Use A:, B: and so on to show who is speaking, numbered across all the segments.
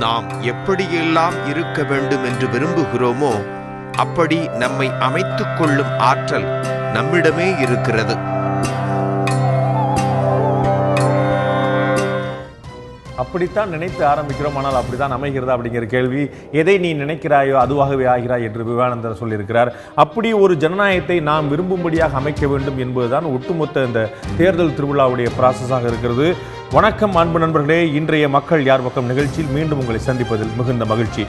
A: நாம் எப்படியெல்லாம் இருக்க வேண்டும் என்று விரும்புகிறோமோ அப்படி நம்மை அமைத்துக் கொள்ளும் ஆற்றல் நம்மிடமே இருக்கிறது.
B: அப்படித்தான் நினைத்து ஆரம்பிக்கிறோம், ஆனால் அப்படித்தான் அமைகிறதா அப்படிங்கிற கேள்வி. எதை நீ நினைக்கிறாயோ அதுவாகவே ஆகிறாய் என்று விவேகானந்தர் சொல்லியிருக்கிறார். அப்படி ஒரு ஜனநாயகத்தை நாம் விரும்பும்படியாக அமைக்க வேண்டும் என்பதுதான் ஒட்டுமொத்த இந்த தேர்தல் திருவிழாவுடைய ப்ராசஸாக இருக்கிறது. வணக்கம் அன்பு நண்பர்களே, இன்றைய மக்கள் யார் பக்கம் நிகழ்ச்சியில் மீண்டும் உங்களை சந்திப்பதில் மிகுந்த மகிழ்ச்சி.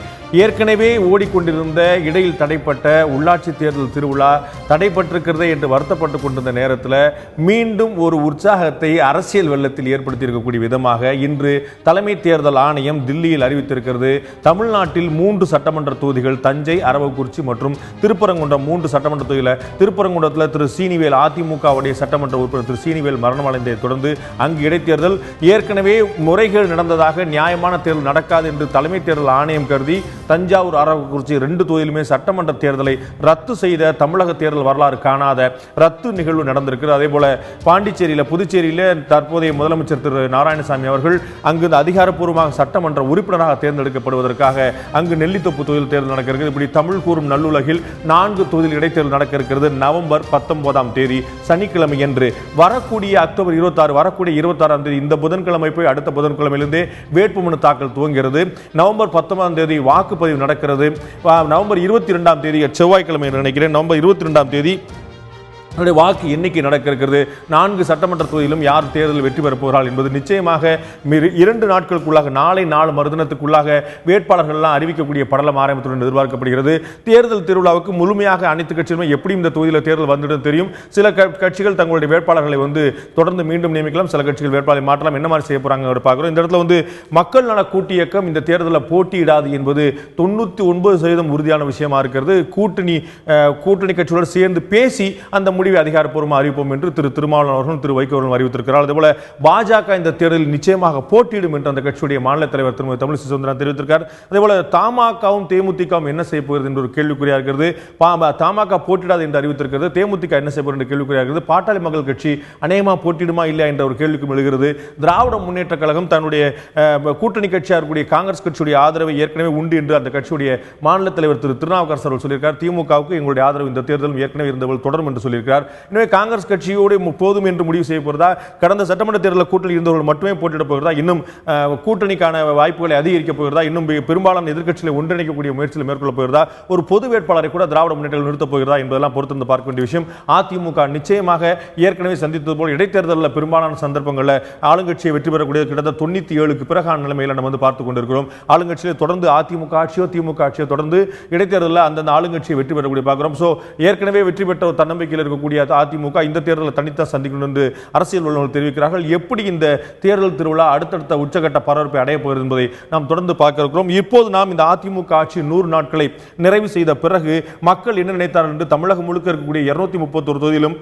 B: ஏற்கனவே ஓடிக்கொண்டிருந்த இடையில் தடைப்பட்ட உள்ளாட்சி தேர்தல் திருவிழா தடைப்பட்டிருக்கிறதே என்று வருத்தப்பட்டு கொண்டிருந்த நேரத்தில் மீண்டும் ஒரு உற்சாகத்தை அரசியல் வெள்ளத்தில் ஏற்படுத்தியிருக்கக்கூடிய விதமாக இன்று தலைமை தேர்தல் ஆணையம் தில்லியில் அறிவித்திருக்கிறது. தமிழ்நாட்டில் 3 சட்டமன்ற தொகுதிகள், தஞ்சை, அரவக்குறிச்சி மற்றும் திருப்பரங்குன்றம் 3 சட்டமன்ற தொகுதியில், திருப்பரங்குன்றத்தில் திரு சீனிவேல், அதிமுகவுடைய சட்டமன்ற உறுப்பினர் திரு சீனிவேல் மரணமடைந்ததை தொடர்ந்து அங்கு இடைத்தேர்தல். ஏற்கனவே முறைகேடு நடந்ததாக நியாயமான தேர்தல் நடக்காது என்று தலைமை தேர்தல் ஆணையம் கருதி தஞ்சாவூர், அரவக்குறிச்சி 2 தொகுதியிலுமே சட்டமன்ற தேர்தலை ரத்து செய்த தமிழக தேர்தல் வரலாறு காணாத ரத்து நிகழ்வு நடந்திருக்கிறது. அதே போல பாண்டிச்சேரியில், புதுச்சேரியில் தற்போதைய முதலமைச்சர் திரு நாராயணசாமி அவர்கள் அங்கு அதிகாரப்பூர்வமாக சட்டமன்ற உறுப்பினராக தேர்ந்தெடுக்கப்படுவதற்காக அங்கு நெல்லித்தோப்பு தொகுதியில் தேர்தல் நடக்க இருக்கிறது. இப்படி தமிழ் கூறும் நல்லுலகில் 4 தொகுதியில் இடைத்தேர்தல் நடக்க இருக்கிறது. நவம்பர் 19ஆம் தேதி சனிக்கிழமை என்று. வரக்கூடிய அக்டோபர் 26, வரக்கூடிய 26ஆம் தேதி இந்த புதன்கிழமை போய் அடுத்த புதன்கிழமையிலிருந்தே வேட்புமனு தாக்கல் துவங்கிறது. நவம்பர் 19ஆம் தேதி வாக்குப்பதிவு நடக்கிறது. நவம்பர் 22ஆம் தேதி செவ்வாய்க்கிழமை நினைக்கிறேன், நவம்பர் 22ஆம் தேதி வாக்கு எண்ணிக்கை நடக்க இருக்கிறது. 4 சட்டமன்ற தொகுதியிலும் யார் தேர்தலில் வெற்றி பெறப் போகிறார்கள் என்பது நிச்சயமாக 2 நாட்களுக்குள்ளாக, நாளை நாள் மறுதினத்துக்குள்ளாக வேட்பாளர்கள் எல்லாம் அறிவிக்கக்கூடிய படலம் ஆரம்பத்துடன் எதிர்பார்க்கப்படுகிறது. தேர்தல் திருவிழாவுக்கு முழுமையாக அனைத்து கட்சிகளுமே எப்படி இந்த தொகுதியில் தேர்தல் வந்துடும் தெரியும். சில கட்சிகள் தங்களுடைய வேட்பாளர்களை தொடர்ந்து மீண்டும் நியமிக்கலாம், சில கட்சிகள் வேட்பாளரை மாற்றலாம். என்ன மாதிரி செய்ய போறாங்க பார்க்கிறோம். இந்த இடத்துல மக்கள் நல கூட்டு இயக்கம் இந்த தேர்தலில் போட்டியிடாது என்பது 99% உறுதியான விஷயமா இருக்கிறது. கூட்டணி கட்சிகளோடு சேர்ந்து பேசி அந்த முடிவை அதிகாரப்பூர்வமாக அறிவிப்போம் என்று திரு திருமாவளவன் அவர்களும் திரு வைகோ அவர்களும் அறிவித்திருக்கிறார். அதேபோல பாஜக இந்த தேர்தலில் நிச்சயமாக போட்டியிடும் என்று அந்த கட்சியுடைய மாநில தலைவர் திருமதி தமிழிசை சவுந்தரராஜன் தெரிவித்திருக்கிறார். அதேபோல தமாகவும் தேமுதிகவும் என்ன செய்ய போகிறது என்று ஒரு கேள்விக்குறியா இருக்கிறது. தமாக போட்டியிடாது என்று அறிவித்திருக்கிறது. தேமுதிக என்ன செய்ய போகிறது என்று கேள்விக்குறியா இருக்கிறது. பாட்டாளி மக்கள் கட்சி அநேகமா போட்டியிடுமா இல்லையா என்ற ஒரு கேள்விக்கும் எழுகிறது. திராவிட முன்னேற்ற கழகம் தன்னுடைய கூட்டணி கட்சியாக இருக்கக்கூடிய காங்கிரஸ் கட்சியுடைய ஆதரவை ஏற்கனவே உண்டு என்று அந்த கட்சியுடைய மாநில தலைவர் திரு திருநாவுக்கரசர் அவர்கள் சொல்லியிருக்கார். திமுகவுக்கு எங்களுடைய ஆதரவு இந்த தேர்தலும் ஏற்கனவே இருந்தவர்கள் தொடரும் என்று சொல்லியிருக்கிறார். எனவே காங்கிரஸ் கட்சியோடு போதும் என்று முடிவு செய்ய போகிறதா, கடந்த சட்டமன்ற தேர்தலில் கூட்டணி இருந்தவர்கள் மட்டுமே போட்டியிட போகிறதா, இன்னும் கூட்டணிக்கான வாய்ப்புகளை அதிகரிக்க போகிறதா, இன்னும் பெரும்பாலான எதிர்க்கட்சிகளை ஒன்றிணைக்கக்கூடிய முயற்சியில் மேற்கொள்ள போகிறதா, ஒரு பொது வேட்பாளரை கூட திராவிட முன்னேற்றம் நிறுத்தப் போகிறதா என்பதெல்லாம் பொறுத்திருந்து பார்க்க வேண்டிய விஷயம். அதிமுக நிச்சயமாக ஏற்கனவே சந்தித்தது போல் இடைத்தேர்தலில் பெரும்பாலான சந்தர்ப்பங்களில் ஆளுங்கட்சியை வெற்றி பெறக்கூடிய கிட்டத்தட்ட 97க்கு பிறகான நிலைமையில் நம்ம பார்த்துக் கொண்டிருக்கிறோம். ஆளுங்கட்சியை தொடர்ந்து அதிமுக ஆட்சியோ திமுக ஆட்சியோ தொடர்ந்து இடைத்தேர்தலில் அந்தந்த ஆளுங்கட்சியை வெற்றி பெறக்கூடிய பார்க்கிறோம். ஏற்கனவே வெற்றி பெற்ற தன்னம்பிக்கையில் இருக்கக்கூடிய அதிமுக இந்த தேர்தலில் தனித்தான் சந்திக்கணும் என்று அரசியல் வல்லுநர்கள் தெரிவிக்கிறார்கள். எப்படி இந்த தேர்தல் திருவிழா அடுத்தடுத்த உச்சகட்ட பரபரப்பை அடைய போகிறது என்பதை நாம் தொடர்ந்து பார்க்க இருக்கிறோம். இப்போது நாம் இந்த அதிமுக ஆட்சி 100 நாட்களை நிறைவு செய்த பிறகு மக்கள் என்ன நினைத்தார்கள் என்று தமிழகம் முழுக்க இருக்கக்கூடிய 231 தொகுதியிலும்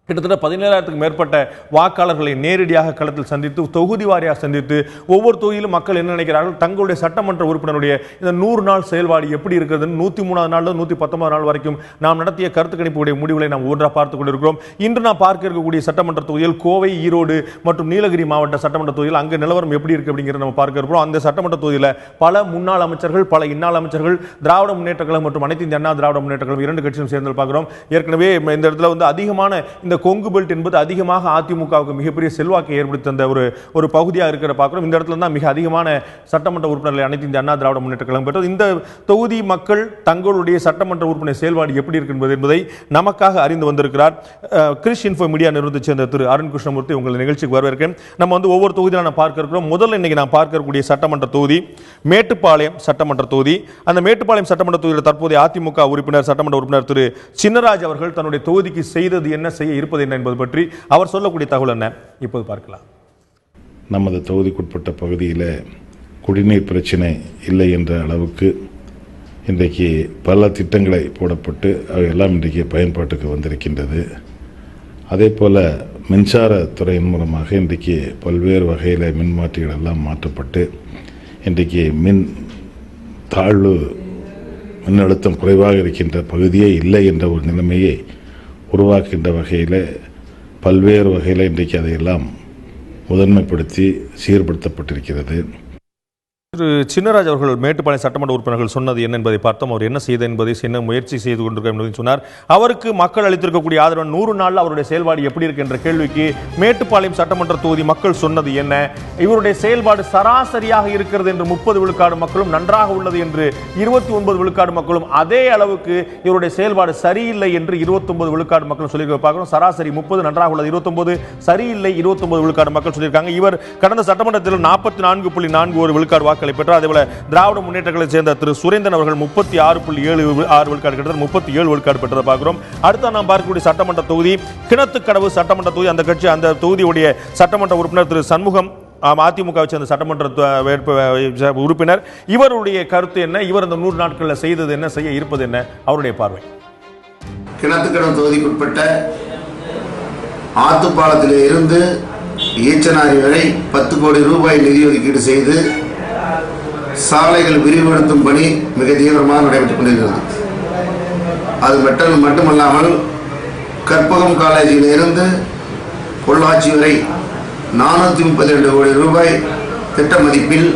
B: கிட்டத்தட்ட 17,000க்கும் மேற்பட்ட வாக்காளர்களை நேரடியாக களத்தில் சந்தித்து, தொகுதி வாரியாக சந்தித்து, ஒவ்வொரு தொகுதியிலும் மக்கள் என்ன நினைக்கிறார்கள், தங்களுடைய சட்டமன்ற உறுப்பினருடைய இந்த 100 நாள் செயல்பாடு எப்படி இருக்கிறது, 103வது நாள் 119 நாள் வரைக்கும் நாம் நடத்திய கருத்து கணிப்புடைய முடிவுகளை நாம் ஒன்றாக பார்த்துக் கொண்டிருக்கிறோம். இன்று நாம் பார்க்க இருக்கக்கூடிய சட்டமன்ற தொகுதியில் கோவை, ஈரோடு மற்றும் நீலகிரி மாவட்ட சட்டமன்ற தொகுதியில் அங்கு நிலவரம் எப்படி இருக்கு அப்படிங்கிறத நம்ம பார்க்க இருக்கிறோம். அந்த சட்டமன்ற தொகுதியில் பல முன்னாள் அமைச்சர்கள், பல இன்னாள் அமைச்சர்கள், திராவிட முன்னேற்ற கழகம் மற்றும் அனைத்து இந்திய அண்ணா திராவிட முன்னேற்ற கழகம் 2 கட்சியும் சேர்ந்து பார்க்கிறோம். ஏற்கனவே இந்த இடத்துல அதிகமான இந்த கொங்கு பெல்ட் என்பது அதிகமாக அதிமுகவுக்கு மிகப்பெரிய செல்வாக்கை ஏற்படுத்தி தந்த ஒரு பகுதியாக இருக்கிற பார்க்கிறோம். இந்த இடத்துல தான் மிக அதிகமான சட்டமன்ற உறுப்பினர்களை அனைத்து இந்த அண்ணா திராவிட முன்னேற்ற கழகம் பெற்றது. இந்த தொகுதி மக்கள் தங்களுடைய சட்டமன்ற உறுப்பினர் செயல்பாடு எப்படி இருக்கிறது என்பதை நமக்காக அறிந்து வந்திருக்கிறார் கிறிஸ் இன்ஃபோ மீடியா நிறுவனத்தைச் சேர்ந்த திரு அருண் கிருஷ்ணமூர்த்தி. உங்கள் நிகழ்ச்சிக்கு வரவேற்கிறேன். நம்ம ஒவ்வொரு தொகுதியில் நான் பார்க்க இருக்கிறோம். முதல்ல இன்னைக்கு நான் பார்க்கக்கூடிய சட்டமன்ற தொகுதி மேட்டுப்பாளையம் சட்டமன்ற தொகுதி. அந்த மேட்டுப்பாளையம் சட்டமன்ற தொகுதியில் தற்போதைய அதிமுக உறுப்பினர், சட்டமன்ற உறுப்பினர் திரு சின்னராஜ் அவர்கள் தன்னுடைய தொகுதிக்கு செய்தது என்ன, செய்ய இருப்பது என்ன என்பது பற்றி அவர் சொல்லக்கூடிய தகவல் என்ன இப்போது பார்க்கலாம்.
C: நமது தொகுதிக்குட்பட்ட பகுதியில் குடிநீர் பிரச்சனை இல்லை என்ற அளவுக்கு இன்றைக்கு பல திட்டங்களை போடப்பட்டு அவையெல்லாம் இன்றைக்கு பயன்பாட்டுக்கு வந்திருக்கின்றது. அதே போல் மின்சாரத்துறையின் மூலமாக இன்றைக்கு பல்வேறு வகையில் மின்மாற்றிகள் எல்லாம் மாற்றப்பட்டு இன்றைக்கு மின்னழுத்தம் குறைவாக இருக்கின்ற பகுதியே இல்லை என்ற ஒரு நிலைமையை உருவாக்கின்ற வகையில் பல்வேறு வகையில் இன்றைக்கு அதையெல்லாம் முதன்மைப்படுத்தி சீர்படுத்தப்பட்டிருக்கிறது.
B: திரு சின்னராஜ் அவர்கள் மேட்டுப்பாளையம் சட்டமன்ற உறுப்பினர்கள் சொன்னது என்ன என்பதை பார்த்தோம். அவர் என்ன செய்த என்பதை என்ன முயற்சி செய்து கொண்டிருக்கிறார் என்பதை சொன்னார். அவருக்கு மக்கள் அளித்திருக்கக்கூடிய ஆதரவு 100 நாளில் அவருடைய செயல்பாடு எப்படி இருக்கு என்ற கேள்விக்கு மேட்டுப்பாளையம் சட்டமன்ற தொகுதி மக்கள் சொன்னது என்ன, இவருடைய செயல்பாடு சராசரியாக இருக்கிறது என்று 30 விழுக்காடு மக்களும், நன்றாக உள்ளது என்று 29 விழுக்காடு மக்களும், அதே அளவுக்கு இவருடைய செயல்பாடு சரியில்லை என்று 29 விழுக்காடு மக்கள் சொல்லியிருக்க பார்க்கிறோம். சராசரி 30, நன்றாக உள்ளது 29, சரியில்லை 29 விழுக்காடு மக்கள் சொல்லியிருக்காங்க. இவர் கடந்த சட்டமன்றத்தில் 44.41 விழுக்காடு வாக்கு பெற்றார். அதேபோல திராவிட முன்னேற்ற கழகத்தை சேர்ந்த திரு சுரேந்திரன் அவர்கள் 36.76 விழுக்காடு கிட்டத்தட்ட 37 விழுக்காடு பெற்றதை பார்க்கிறோம். அடுத்த நாம் பார்க்கக்கூடிய சட்டமன்ற தொகுதி கிணத்துக்கடவு சட்டமன்ற தொகுதி. அந்த கட்சி அந்த தொகுதியுடைய சட்டமன்ற உறுப்பினர் திரு சண்முகம், அதிமுகவை சேர்ந்த சட்டமன்ற உறுப்பினர். இவருடைய கருத்து என்ன, இவர் இந்த 100 நாட்களில் செய்தது என்ன, செய்ய இருப்பது என்ன, அவருடைய பார்வை.
D: கிணத்துக்கடவு தொகுதிக்குட்பட்ட ஆத்துப்பாலத்திலே இருந்து ஈச்சனாரி வரை 10 கோடி ரூபாய் நிதி ஒதுக்கீடு செய்து சாலைகள் விரிவுபடுத்தும் பணி மிக தீவிரமாக நடைபெற்றுக் கொண்டிருக்கிறது. அது மட்டுமல்லாமல் கற்பகம் காலேஜில் இருந்து பொள்ளாச்சி வரை 432 கோடி ரூபாய் திட்ட மதிப்பில்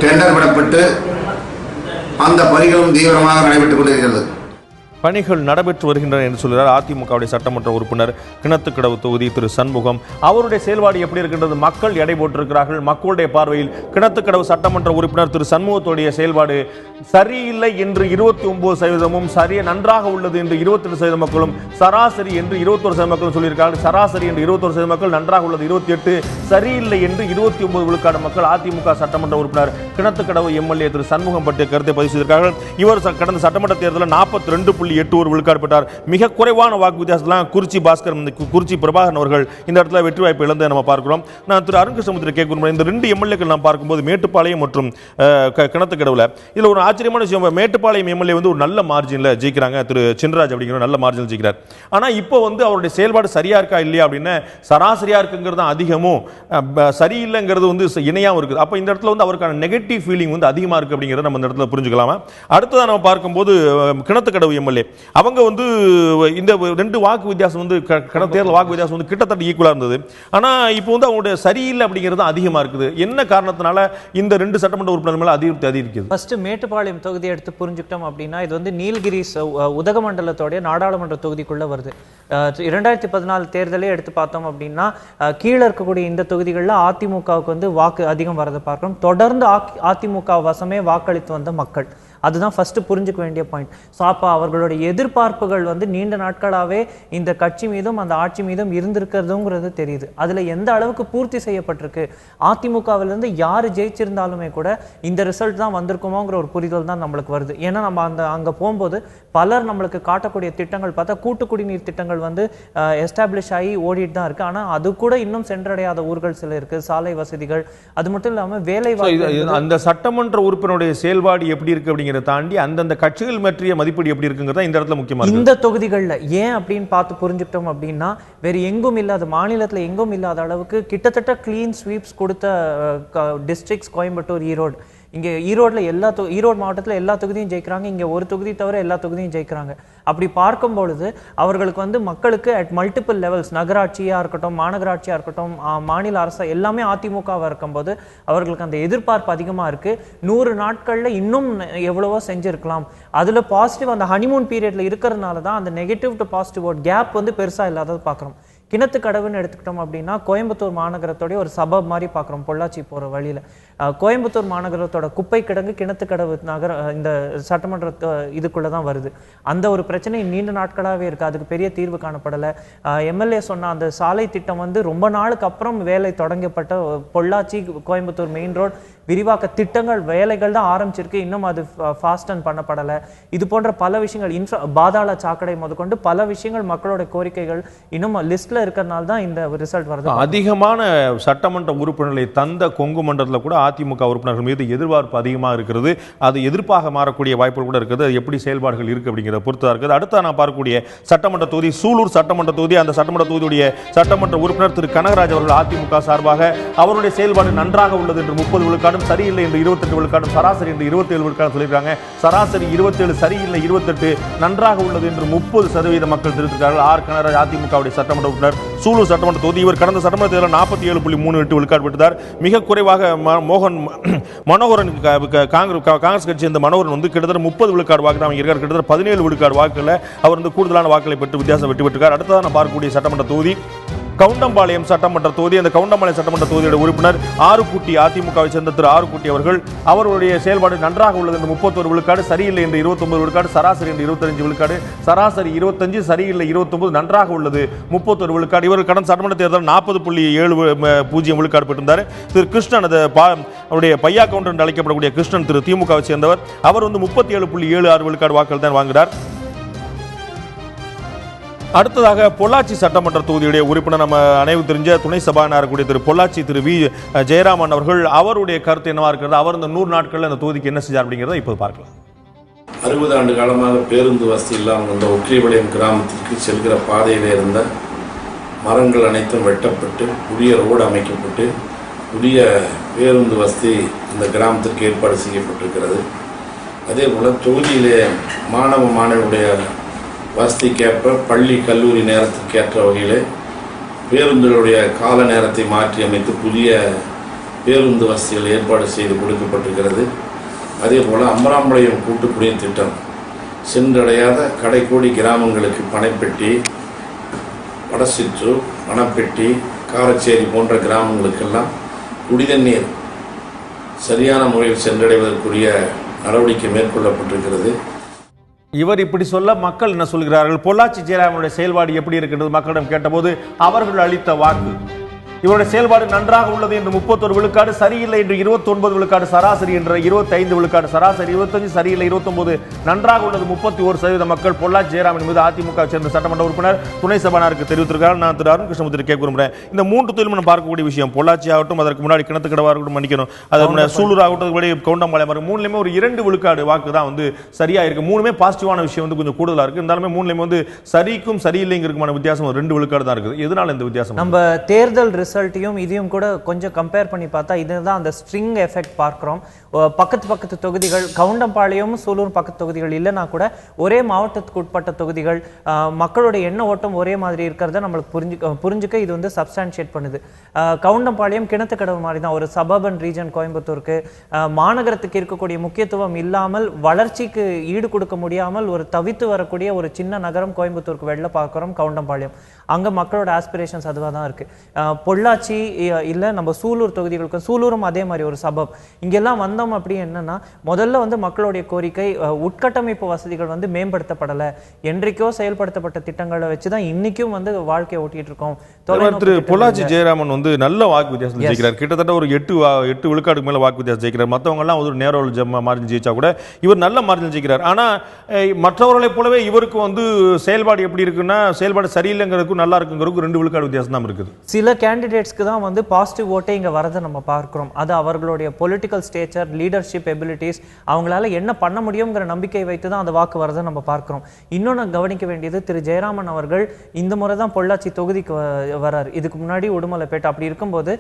D: டெண்டர் விடப்பட்டு அந்த பணிகளும் தீவிரமாக நடைபெற்றுக் கொண்டிருக்கிறது.
B: பணிகள் நடைபெற்று வருகின்றன என்று சொல்கிறார் அதிமுகவுடைய சட்டமன்ற உறுப்பினர் கிணத்துக்கடவு தொகுதி திரு சண்முகம். அவருடைய செயல்பாடு எப்படி இருக்கின்றது, மக்கள் எடை போட்டிருக்கிறார்கள். மக்களுடைய பார்வையில் கிணத்துக்கடவு சட்டமன்ற உறுப்பினர் திரு சண்முகத்துடைய செயல்பாடு சரியில்லை என்று 29%, சரி நன்றாக உள்ளது என்று 28% மக்களும், சராசரி என்று 21% மக்களும் சொல்லியிருக்கார்கள். சராசரி என்று 21% மக்கள், நன்றாக உள்ளது 28, சரியில்லை என்று 29 விழுக்காடு மக்கள் அதிமுக சட்டமன்ற உறுப்பினர் கிணத்துக்கடவு எம்எல்ஏ திரு சண்முகம் பற்றிய கருத்தை பதிவு செய்திருக்கிறார்கள். இவர் கடந்த சட்டமன்ற தேர்தலில் 42.81 விழுக்காடு பெற்றார். மிக குறைவான வாக்கு வித்தியாசத்தில் குறிச்சி பாஸ்கர், குறிச்சி பிரபாகரன் அவர்கள் இந்த இடத்துல வெற்றி வாய்ப்பு இழந்து நம்ம பார்க்கிறோம். நான் திரு அருண்கிருஷ்ணமுத்திரை கேட்க இந்த 2 எம்எல்ஏக்கள் நாம் பார்க்கும்போது மேட்டுப்பாளையம் மற்றும் கிணத்துக்கடவுல இதில் ஒரு ஆச்சரியமான விஷயம், மேட்டுப்பாளையம் எம்எல்ஏ ஒரு நல்ல மார்ஜினில் ஜெயிக்கிறாங்க. திரு சின்னராஜ் அப்படிங்கிற நல்ல மார்ஜினில் ஜெயிக்கிறார். ஆனால் இப்போ அவருடைய செயல்பாடு சரியா இருக்கா இல்லையா அப்படின்னு சராசரியா இருக்குங்கிறது அதிகமும் சரியில்லைங்கிறது இணையாகவும் இருக்குது. அப்போ இந்த இடத்துல அவருக்கான நெகட்டிவ் ஃபீலிங் அதிகமாக இருக்கு அப்படிங்கிறத நம்ம இந்த இடத்துல புரிஞ்சுக்கலாமா. அடுத்ததான் நம்ம பார்க்கும்போது கிணத்துக்கடவு எம்எல்ஏ அவங்க இந்த 2 வாக்கு வித்தியாசம் தேர்தல் வாக்கு வித்தியாசம் கிட்டத்தட்ட ஈக்குவலா இருந்தது. ஆனா இப்போ அவங்களுடைய சரியில்லை அப்படிங்கிறது அதிகமா இருக்குது. என்ன காரணத்தினால இந்த 2 சட்டமன்ற உறுப்பினர் மேல அதிருப்தி அதிகரிக்குது?
E: ஃபர்ஸ்ட் மேட்டுப்பாளையம் தொகுதியை எடுத்து புரிஞ்சுக்கிட்டோம் அப்படின்னா இது நீலகிரிஸ் உதகமண்டலத்தோடைய நாடாளுமன்ற தொகுதிக்குள்ள வருது. 2014 தேர்தலே எடுத்து பார்த்தோம் அப்படின்னா கீழே இருக்கக்கூடிய இந்த தொகுதிகளில் அதிமுகவுக்கு வாக்கு அதிகம் வரதை பார்க்கிறோம். தொடர்ந்து அதிமுக வசமே வாக்களித்து வந்த மக்கள், அதுதான் ஃபர்ஸ்ட் புரிஞ்சுக்க வேண்டிய பாயிண்ட். ஸோ அப்போ அவர்களுடைய எதிர்பார்ப்புகள் நீண்ட நாட்களாகவே இந்த கட்சி மீதும் அந்த ஆட்சி மீதும் இருந்திருக்கிறதுங்கிறது தெரியுது. அதில் எந்த அளவுக்கு பூர்த்தி செய்யப்பட்டிருக்கு, அதிமுகவிலிருந்து யார் ஜெயிச்சிருந்தாலுமே கூட இந்த ரிசல்ட் தான் வந்திருக்குமோங்கிற ஒரு புரிதல் தான் நம்மளுக்கு வருது. ஏன்னா நம்ம அங்கே போகும்போது பலர் நம்மளுக்கு காட்டக்கூடிய திட்டங்கள் பார்த்தா கூட்டு குடிநீர் திட்டங்கள் எஸ்டாப்ளிஷ் ஆகி ஓடிட்டு தான் இருக்கு. ஆனால் அது கூட இன்னும் சென்றடையாத ஊர்கள் சில இருக்கு, சாலை வசதிகள், அது மட்டும் இல்லாமல் வேலை வாய்ப்பு.
B: அந்த சட்டமன்ற உறுப்பினருடைய செயல்பாடு எப்படி இருக்கு அப்படிங்கிற தாண்டி அந்தந்த கட்சிகள் பற்றிய மதிப்பீடு எப்படி இருக்குங்கிறத இந்த இடத்துல முக்கியமா
E: இந்த தொகுதிகளில் ஏன் அப்படின்னு பார்த்து புரிஞ்சுக்கிட்டோம் அப்படின்னா வேறு எங்கும் இல்லாத, மாநிலத்தில் எங்கும் இல்லாத அளவுக்கு கிட்டத்தட்ட கிளீன் ஸ்வீப்ஸ் கொடுத்த டிஸ்ட்ரிக்ட்ஸ் கோயம்புத்தூர், ஈரோடு. இங்கே ஈரோட்டில் ஈரோடு மாவட்டத்தில் எல்லா தொகுதியும் ஜெயிக்கிறாங்க. இங்கே ஒரு தொகுதி தவிர எல்லா தொகுதியும் ஜெயிக்கிறாங்க. அப்படி பார்க்கும் பொழுது அவர்களுக்கு மக்களுக்கு அட் மல்டிபிள் லெவல்ஸ், நகராட்சியாக இருக்கட்டும், மாநகராட்சியாக இருக்கட்டும், மாநில அரசு எல்லாமே அதிமுகவாக இருக்கும்போது அவர்களுக்கு அந்த எதிர்பார்ப்பு அதிகமாக இருக்குது. 100 நாட்களில் இன்னும் எவ்வளவோ செஞ்சுருக்கலாம். அதில் பாசிட்டிவ் அந்த ஹனிமூன் பீரியடில் இருக்கிறதுனால தான் அந்த நெகட்டிவ் டு பாசிட்டிவ் ஓட் கேப் பெருசாக இல்லாதது பார்க்குறோம். கிணத்துக்கடவுன்னு எடுத்துக்கிட்டோம் அப்படின்னா கோயம்புத்தூர் மாநகரத்தோடைய ஒரு சபப் மாதிரி பார்க்குறோம். பொள்ளாச்சி போகிற வழியில் கோயம்புத்தூர் மாநகரத்தோட குப்பை கிடங்கு கிணத்துக்கடவு இந்த சட்டமன்ற இதுக்குள்ளே தான் வருது. அந்த ஒரு பிரச்சனை நீண்ட நாட்களாகவே இருக்குது. அதுக்கு பெரிய தீர்வு காணப்படலை. எம்எல்ஏ சொன்ன அந்த சாலை திட்டம் ரொம்ப நாளுக்கு அப்புறம் வேலை தொடங்கப்பட்ட பொள்ளாச்சி கோயம்புத்தூர் மெயின் ரோட் விரிவாக்க திட்டங்கள் வேலைகள் தான் ஆரம்பிச்சிருக்கு. இன்னும் அது ஃபாஸ்டன் பண்ணப்படலை. இது போன்ற பல விஷயங்கள், பாதாள சாக்கடை முதற்கொண்டு பல விஷயங்கள் மக்களோட கோரிக்கைகள் இன்னும் லிஸ்ட்ல இருக்கிறதுனால தான் இந்த ரிசல்ட் வருது.
B: அதிகமான சட்டமன்ற உறுப்பினர்களை தந்த கொங்கு மண்டலத்தில் கூட அதிமுக உறுப்பினர்கள் மீது எதிர்பார்ப்பு அதிகமாக இருக்கிறது. அது எதிர்ப்பாக மாறக்கூடிய வாய்ப்புகள் கூட இருக்குது. அது எப்படி செயல்பாடுகள் இருக்கு அப்படிங்கிறத பொறுத்தா இருக்குது. அடுத்த நான் பார்க்கக்கூடிய சட்டமன்ற தொகுதி சூலூர் சட்டமன்ற தொகுதி. அந்த சட்டமன்ற தொகுதியுடைய சட்டமன்ற உறுப்பினர் திரு கனகராஜ் அவர்கள் அதிமுக சார்பாக அவருடைய செயல்பாடு நன்றாக உள்ளது என்று 30 விழுக்காடு, சரியில்லை என்று 28 விழுக்காடு, சராசரி என்று 27 விழுக்காடு சொல்லியிருக்காங்க. சராசரி 27, சரியில்லை 28, நன்றாக உள்ளது என்று 30% மக்கள் தெரிவித்திருக்கிறார்கள். ஆர் கனகராஜ் அதிமுகவுடைய சட்டமன்ற உறுப்பினர் சூலூர் சட்டமன்ற தொகுதி. இவர் கடந்த சட்டமன்ற தேர்தலில் 47.38 விழுக்காடு பெற்றார். மிக குறைவாக மனோகரன் காங்கிரஸ் கட்சி இந்த மனோகரன் வந்து கிட்டத்தட்ட 30 விழுக்காடு வாக்கு தான் வாங்கியிருக்கார். கிட்டத்தட்ட 17 விழுக்காடு வாக்குல அவர் வந்து கூடுதலான வாக்குகளை பெற்று வித்தியாசம் வெற்றி பெற்றிருக்கார். அடுத்ததான் நான் பார்க்கக்கூடிய சட்டமன்ற தொகுதி கவுண்டம்பாளையம் சட்டமன்ற தொகுதி. அந்த கவுண்டம்பாளையம் சட்டமன்ற தொகுதியோட உறுப்பினர் ஆறுக்குட்டி, அதிமுகவை சேர்ந்த திரு ஆறுக்குட்டி அவர்கள் அவருடைய செயல்பாடு நன்றாக உள்ளது என்று 31 விழுக்காடு, சரியில்லை என்று 29 விழுக்காடு, சராசரி என்று 25 விழுக்காடு, சராசரி 25, சரியில்லை 29, நன்றாக உள்ளது 31 விழுக்காடு. இவர் கடந்த சட்டமன்ற தேர்தல் 40.70 விழுக்காடு பெற்றிருந்தார். திரு கிருஷ்ணன், அவருடைய பையா கவுண்டர் என்று அழைக்கப்படக்கூடிய கிருஷ்ணன், திரு திமுகவை சேர்ந்தவர், அவர் வந்து 37.76 விழுக்காடு வாக்குகள் தான் வாங்குகிறார். அடுத்ததாக பொள்ளாச்சி சட்டமன்ற தொகுதியுடைய உறுப்பினர் நம்ம அனைவரும் தெரிஞ்ச துணை சபாநாயகர் கூடிய திரு பொள்ளாச்சி திரு வி ஜெயராமன் அவர்கள், அவருடைய கருத்து என்னவா இருக்கிறது, அவர் இந்த 100 நாட்கள் அந்த தொகுதிக்கு என்ன செஞ்சார் அப்படிங்கிறத இப்போது பார்க்கலாம்.
F: 60 ஆண்டு காலமாக பேருந்து வசதி இல்லாமல் இந்த ஒற்றியபாளையம் கிராமத்திற்கு செல்கிற பாதையில் இருந்த மரங்கள் அனைத்தும் வெட்டப்பட்டு புதிய ரோடு அமைக்கப்பட்டு புதிய பேருந்து வசதி இந்த கிராமத்திற்கு ஏற்பாடு செய்யப்பட்டிருக்கிறது. அதே போல் தொகுதியிலே மாணவனுடைய வசதிக்கேற்ப பள்ளி கல்லூரி நேரத்திற்கு ஏற்ற வகையில் பேருந்துகளுடைய கால நேரத்தை மாற்றி அமைத்து புதிய பேருந்து வசதிகள் ஏற்பாடு செய்து கொடுக்கப்பட்டிருக்கிறது. அதே போல் அமராம்பாளையம் கூட்டு குடிநீர் திட்டம் சென்றடையாத கடைக்கோடி கிராமங்களுக்கு பனைப்பெட்டி, வடசிற்றூர், பணப்பெட்டி, காரச்சேரி போன்ற கிராமங்களுக்கெல்லாம் குடிதண்ணீர் சரியான முறையில் சென்றடைவதற்குரிய நடவடிக்கை மேற்கொள்ளப்பட்டிருக்கிறது.
B: இவர் இப்படி சொல்ல மக்கள் என்ன சொல்கிறார்கள்? பொள்ளாச்சி ஜெயராமனுடைய செயல்பாடு எப்படி இருக்கின்றது மக்களிடம் கேட்டபோது அவர்கள் அளித்த வாக்கு, இவருடைய செயல்பாடு நன்றாக உள்ளது என்று 31 விழுக்காடு, சரியில்லை என்று 29 விழுக்காடு, சராசரி என்ற 25 விழுக்காடு, சராசரி 25, சரியில்லை 29, நன்றாக உள்ளது 31% மக்கள் பொள்ளாச்சி ஜெயராமன் மீது அதிமுக சேர்ந்த சட்டமன்ற உறுப்பினர் துணை சபாநாயகருக்கு தெரிவித்திருக்கிறார். நான் திரு அருண் கிருஷ்ணமூர்த்தி கேட்க விரும்புகிறேன். இந்த 3 தொழிலும் நம்ம பார்க்கக்கூடிய விஷயம், பொள்ளாச்சி ஆகட்டும், அதற்கு முன்னாடி கிணத்துக்கடவா இருக்கட்டும், மன்னிக்கணும், அது சூலூர் ஆகட்டும், கவுண்டம்பாளையம், 3லையுமே ஒரு 2 விழுக்காடு வாக்கு தான் வந்து சரியா இருக்கு. 3மே பாசிட்டிவான விஷயம் வந்து கொஞ்சம் கூடுதலா இருக்கு. இருந்தாலுமே 3லையுமே வந்து சரிக்கும் சரியில்லைங்கிறதுமான வித்தியாசம் 2 விழுக்காடு தான் இருக்குது. எதனால இந்த வித்தியாசம்?
E: நம்ம தேர்தல் ரிசல்ட்டையும் இதையும் கூட கொஞ்சம் கம்பேர் பண்ணி பார்த்தா இதுதான் அந்த ஸ்ட்ரிங் எஃபெக்ட் பார்க்குறோம். பக்கத்து தொகுதிகள், கவுண்டம்பாளையம் சூலூர் பக்கத்து தொகுதிகள் இல்லைனா கூட ஒரே மாவட்டத்துக்கு உட்பட்ட தொகுதிகள், மக்களுடைய எண்ண ஓட்டம் ஒரே மாதிரி இருக்கிறத நம்மளுக்கு புரிஞ்சுக்க இது வந்து சப்ஸ்டான்ஷியேட் பண்ணுது. கவுண்டம்பாளையம் கிணத்துக்கடவு மாதிரி தான், ஒரு சபர்பன் ரீஜன் கோயம்புத்தூருக்கு, மாநகரத்துக்கு இருக்கக்கூடிய முக்கியத்துவம் இல்லாமல் வளர்ச்சிக்கு ஈடு கொடுக்க முடியாமல் ஒரு தவித்து வரக்கூடிய ஒரு சின்ன நகரம் கோயம்புத்தூருக்கு வெளில பார்க்குறோம் கவுண்டம்பாளையம். அங்கே மக்களோட ஆஸ்பிரேஷன்ஸ் அதுவாக தான் இருக்கு. பொள்ளாச்சி இல்லை நம்ம சூலூர் தொகுதிகளுக்கு, சூலூரும் அதே மாதிரி ஒரு சபப், இங்கெல்லாம் வந்தோம் அப்படி என்னன்னா முதல்ல வந்து மக்களுடைய கோரிக்கை உட்கட்டமைப்பு வசதிகள் வந்து மேம்படுத்தப்படலை, என்றைக்கோ செயல்படுத்தப்பட்ட திட்டங்களை வச்சுதான் இன்னைக்கும் வந்து வாழ்க்கையை ஓட்டிட்டு இருக்கோம்.
B: பொள்ளாச்சி ஜெயராமன் வந்து நல்ல வாக்கு வித்தியாசம் ஜெயிக்கிறார். கிட்டத்தட்ட ஒரு 8 விழுக்காடுக்கு மேல வாக்கு வித்தியாசம் ஜெயிக்கிறார். மற்றவங்க எல்லாம் ஒரு நேரோ மார்ஜின் ஜெயிச்சா கூட இவர் நல்ல மார்ஜின் ஜெயிக்கிறார். ஆனா மற்றவர்களை போலவே இவருக்கு வந்து செயல்பாடு எப்படி இருக்குன்னா, செயல்பாடு சரியில்லைங்கிறதுக்கும் நல்லா இருக்குங்கிறதுக்கும் 2 விழுக்காடு வித்தியாசம் தான் இருக்குது.
E: சில கேண்டிடேட்ஸ்க்கு தான் வந்து பாசிட்டிவ் ஓட்டே இங்க வரதை நம்ம பார்க்கிறோம். அது அவர்களுடைய பொலிட்டிக்கல் ஸ்டேச்சர், லீடர்ஷிப் எபிலிட்டிஸ், அவங்களால என்ன பண்ண முடியுங்கிற நம்பிக்கை வைத்து தான் அந்த வாக்கு வரதை நம்ம பார்க்கிறோம். இன்னொன்று கவனிக்க வேண்டியது, திரு ஜெயராமன் அவர்கள் இந்த முறை தான் பொள்ளாச்சி தொகுதிக்கு வராரு. இதுக்கு முன்னாடி உடுமலைப்பேட்டை. அப்படி இருக்கும்போது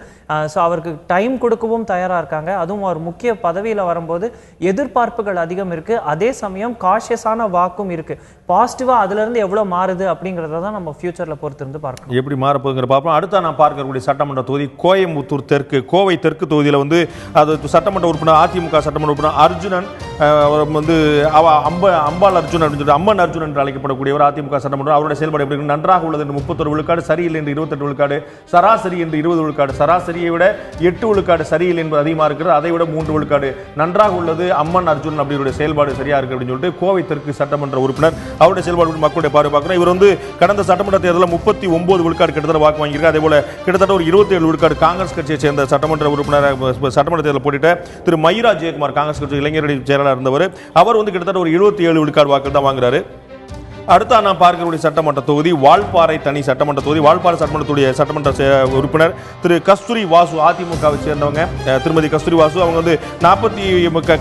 E: அவருக்கு டைம் கொடுக்கவும் தயாரா இருக்காங்க. அதுவும் அவர் முக்கிய பதவியில வரும்போது எதிர்பார்ப்புகள் அதிகம் இருக்கு. அதே சமயம் காஷியஸான வாக்கும் இருக்கு. பாசிட்டிவா அதுல இருந்து எவ்வளவு மாறுது அப்படிங்கறத தான் நம்ம ஃபியூச்சர்ல பொறுத்து இருந்து பார்க்கணும்.
B: எப்படி மாறப்போகுங்கிற பார்ப்போம். அடுத்த நான் பார்க்கக்கூடிய சட்டமன்ற தொகுதி கோயம்புத்தூர் தெற்கு, கோவை தெற்கு தொகுதியில் வந்து அது சட்டமன்ற உறுப்பினர் அதிமுக சட்டமன்ற உறுப்பினர் அர்ஜுனன் வந்து அம்பாள் அர்ஜுன் அப்படின்னு சொல்லிட்டு அம்மன் அர்ஜுன் என்று அழைக்கப்படக்கூடியவர் அதிமுக சட்டமன்ற. அவருடைய செயல்பாடு எப்படி நன்றாக உள்ளது என்று 31 விழுக்காடு, சரியில்லை என்று 28 விழுக்காடு, சராசரி என்று 20 விழுக்காடு, சராசரியை விட 8 விழுக்காடு சரியில்லை என்பது அதிகமாக இருக்கிறது, அதை விட 3 விழுக்காடு நன்றாக உள்ளது அம்மன் அர்ஜுன் அப்படியுடைய செயல்பாடு சரியா இருக்கு அப்படின்னு சொல்லிட்டு கோவை தெற்கு சட்டமன்ற உறுப்பினர் அவருடைய செயல்பாடு மக்களுடைய பார்வை பார்க்கிறோம். இவர் வந்து கடந்த சட்டமன்ற தேர்தலில் 39 விழுக்காடு கிட்டத்தட்ட வாக்கு வாங்கியிருக்காரு. அதே போல கிட்டத்தட்ட ஒரு 27 விழுக்காடு காங்கிரஸ் கட்சியை சேர்ந்த சட்டமன்ற உறுப்பினர் சட்டமன்ற தேர்தலில் போட்டிட்ட திரு மயூரா ஜெயக்குமார், காங்கிரஸ் கட்சி இளைஞரணி செயலாளர் இருந்தவர், அவர் வந்து கிட்டத்தட்ட ஒரு 27 விழுக்காடு வாக்கு தான் வாங்குறாரு. அடுத்த நான் பார்க்கக்கூடிய சட்டமன்ற தொகுதி வால்பாறை தனி சட்டமன்ற தொகுதி. வால்பாறை சட்டமன்றத்துடைய சட்டமன்ற உறுப்பினர் திரு கஸ்தூரி வாசு, அதிமுகவை சேர்ந்தவங்க. திருமதி கஸ்தூரி வாசு அவங்க வந்து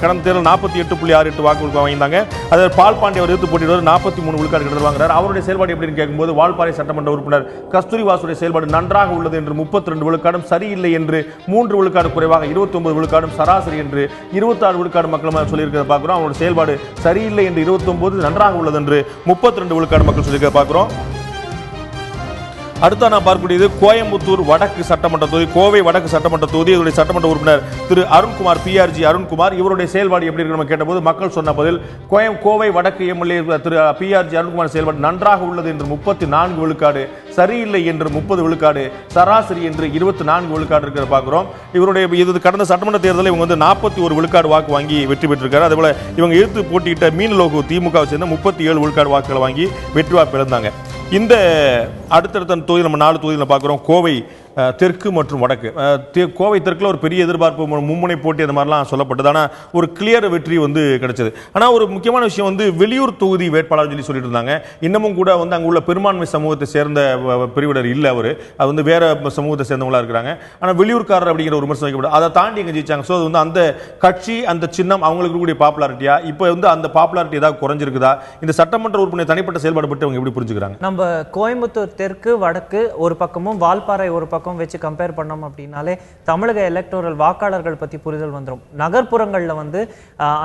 B: கடந்த தேர்தல் 48.68 வாக்கு வாங்கியிருந்தாங்க. அதில் பால் பாண்டி அவர் எதிர்த்து போட்டியிடுவார், 43 விழுக்காடு கிட்ட வாங்குறாரு. அவருடைய செயல்பாடு எப்படின்னு கேட்கும்போது வால்பாறை சட்டமன்ற உறுப்பினர் கஸ்தூரி வாசுடைய செயல்பாடு நன்றாக உள்ளது என்று 32 விழுக்காடும், சரியில்லை என்று 3 விழுக்காடு குறைவாக 29 விழுக்காடும், சராசரி என்று 26 விழுக்காடு மக்களும் சொல்லியிருக்கிறத பார்க்கிறோம். அவருடைய செயல்பாடு சரியில்லை என்று 29, நன்றாக உள்ளது என்று 32 விழுக்காடு மக்கள் சொல்லியிருக்க பார்க்கிறோம். அடுத்த நான் பார்க்கக்கூடியது கோயம்புத்தூர் வடக்கு சட்டமன்ற தொகுதி, கோவை வடக்கு சட்டமன்ற தொகுதி. இதனுடைய சட்டமன்ற உறுப்பினர் திரு அருண்குமார், PRG அருண்குமார். இவருடைய செயல்பாடு எப்படி இருக்கு நம்ம கேட்டபோது மக்கள் சொன்ன பதில், கோவை வடக்கு MLA திரு PRG அருண்குமார் செயல்பாடு நன்றாக உள்ளது என்று 34 விழுக்காடு, சரியில்லை என்று 30 விழுக்காடு, சராசரி என்று 24 விழுக்காடு இருக்கிற பார்க்கிறோம். இவருடைய இது கடந்த சட்டமன்ற தேர்தலில் இவங்க வந்து 41 விழுக்காடு வாக்கு வாங்கி வெற்றி பெற்றிருக்காரு. அதே போல இவங்க எதிர்த்து போட்டியிட்ட மீனலோகு திமுகவை சேர்ந்த 37 விழுக்காடு வாக்குகளை வாங்கி வெற்றி வாய்ப்பு இழந்தாங்க. இந்த அடுத்தடுத்த தொகுதி நம்ம 4 தொகுதியில் பார்க்குறோம். கோவை தெற்கு மற்றும் வடக்கு. கோவை தெற்கில் ஒரு பெரிய எதிர்பார்ப்பு, மும்முனை போட்டி அந்த மாதிரிலாம் சொல்லப்பட்டது. ஆனால் ஒரு கிளியர் வெற்றி வந்து கிடைச்சது. ஆனால் ஒரு முக்கியமான விஷயம் வந்து வெளியூர் தொகுதி வேட்பாளர் சொல்லிட்டு இருந்தாங்க. இன்னமும் கூட வந்து அங்கே உள்ள பெரும்பான்மை சமூகத்தை சேர்ந்த பிரிவினர் இல்லை, அது வந்து வேற சமூகத்தை சேர்ந்தவங்களா இருக்கிறாங்க. ஆனால் வெளியூர்காரர் அப்படிங்கிற ஒரு விமர்சனம் வைக்கப்படும். அதை தாண்டி எங்கே ஜெயிச்சாங்க. ஸோ அது வந்து அந்த கட்சி, அந்த சின்னம் அவங்களுக்கு இருக்கக்கூடிய பாப்புலாரிட்டியா, இப்போ வந்து அந்த பாப்புலாரிட்டி ஏதாவது குறைஞ்சிருக்குதா, இந்த சட்டமன்ற உறுப்பினர் தனிப்பட்ட செயல்பாடு பற்றி அவங்க எப்படி புரிஞ்சுக்கிறாங்க?
E: நம்ம கோயம்புத்தூர் தெற்கு வடக்கு ஒரு பக்கமும் வால்பாறை ஒரு பக்கம் வச்சு கம்பேர் பண்ணோம் அப்படின்னாலே தமிழக எலக்டோரல் வாக்காளர்கள் பத்தி புரிதல் வந்துடும். நகர்ப்புறங்கள்ல வந்து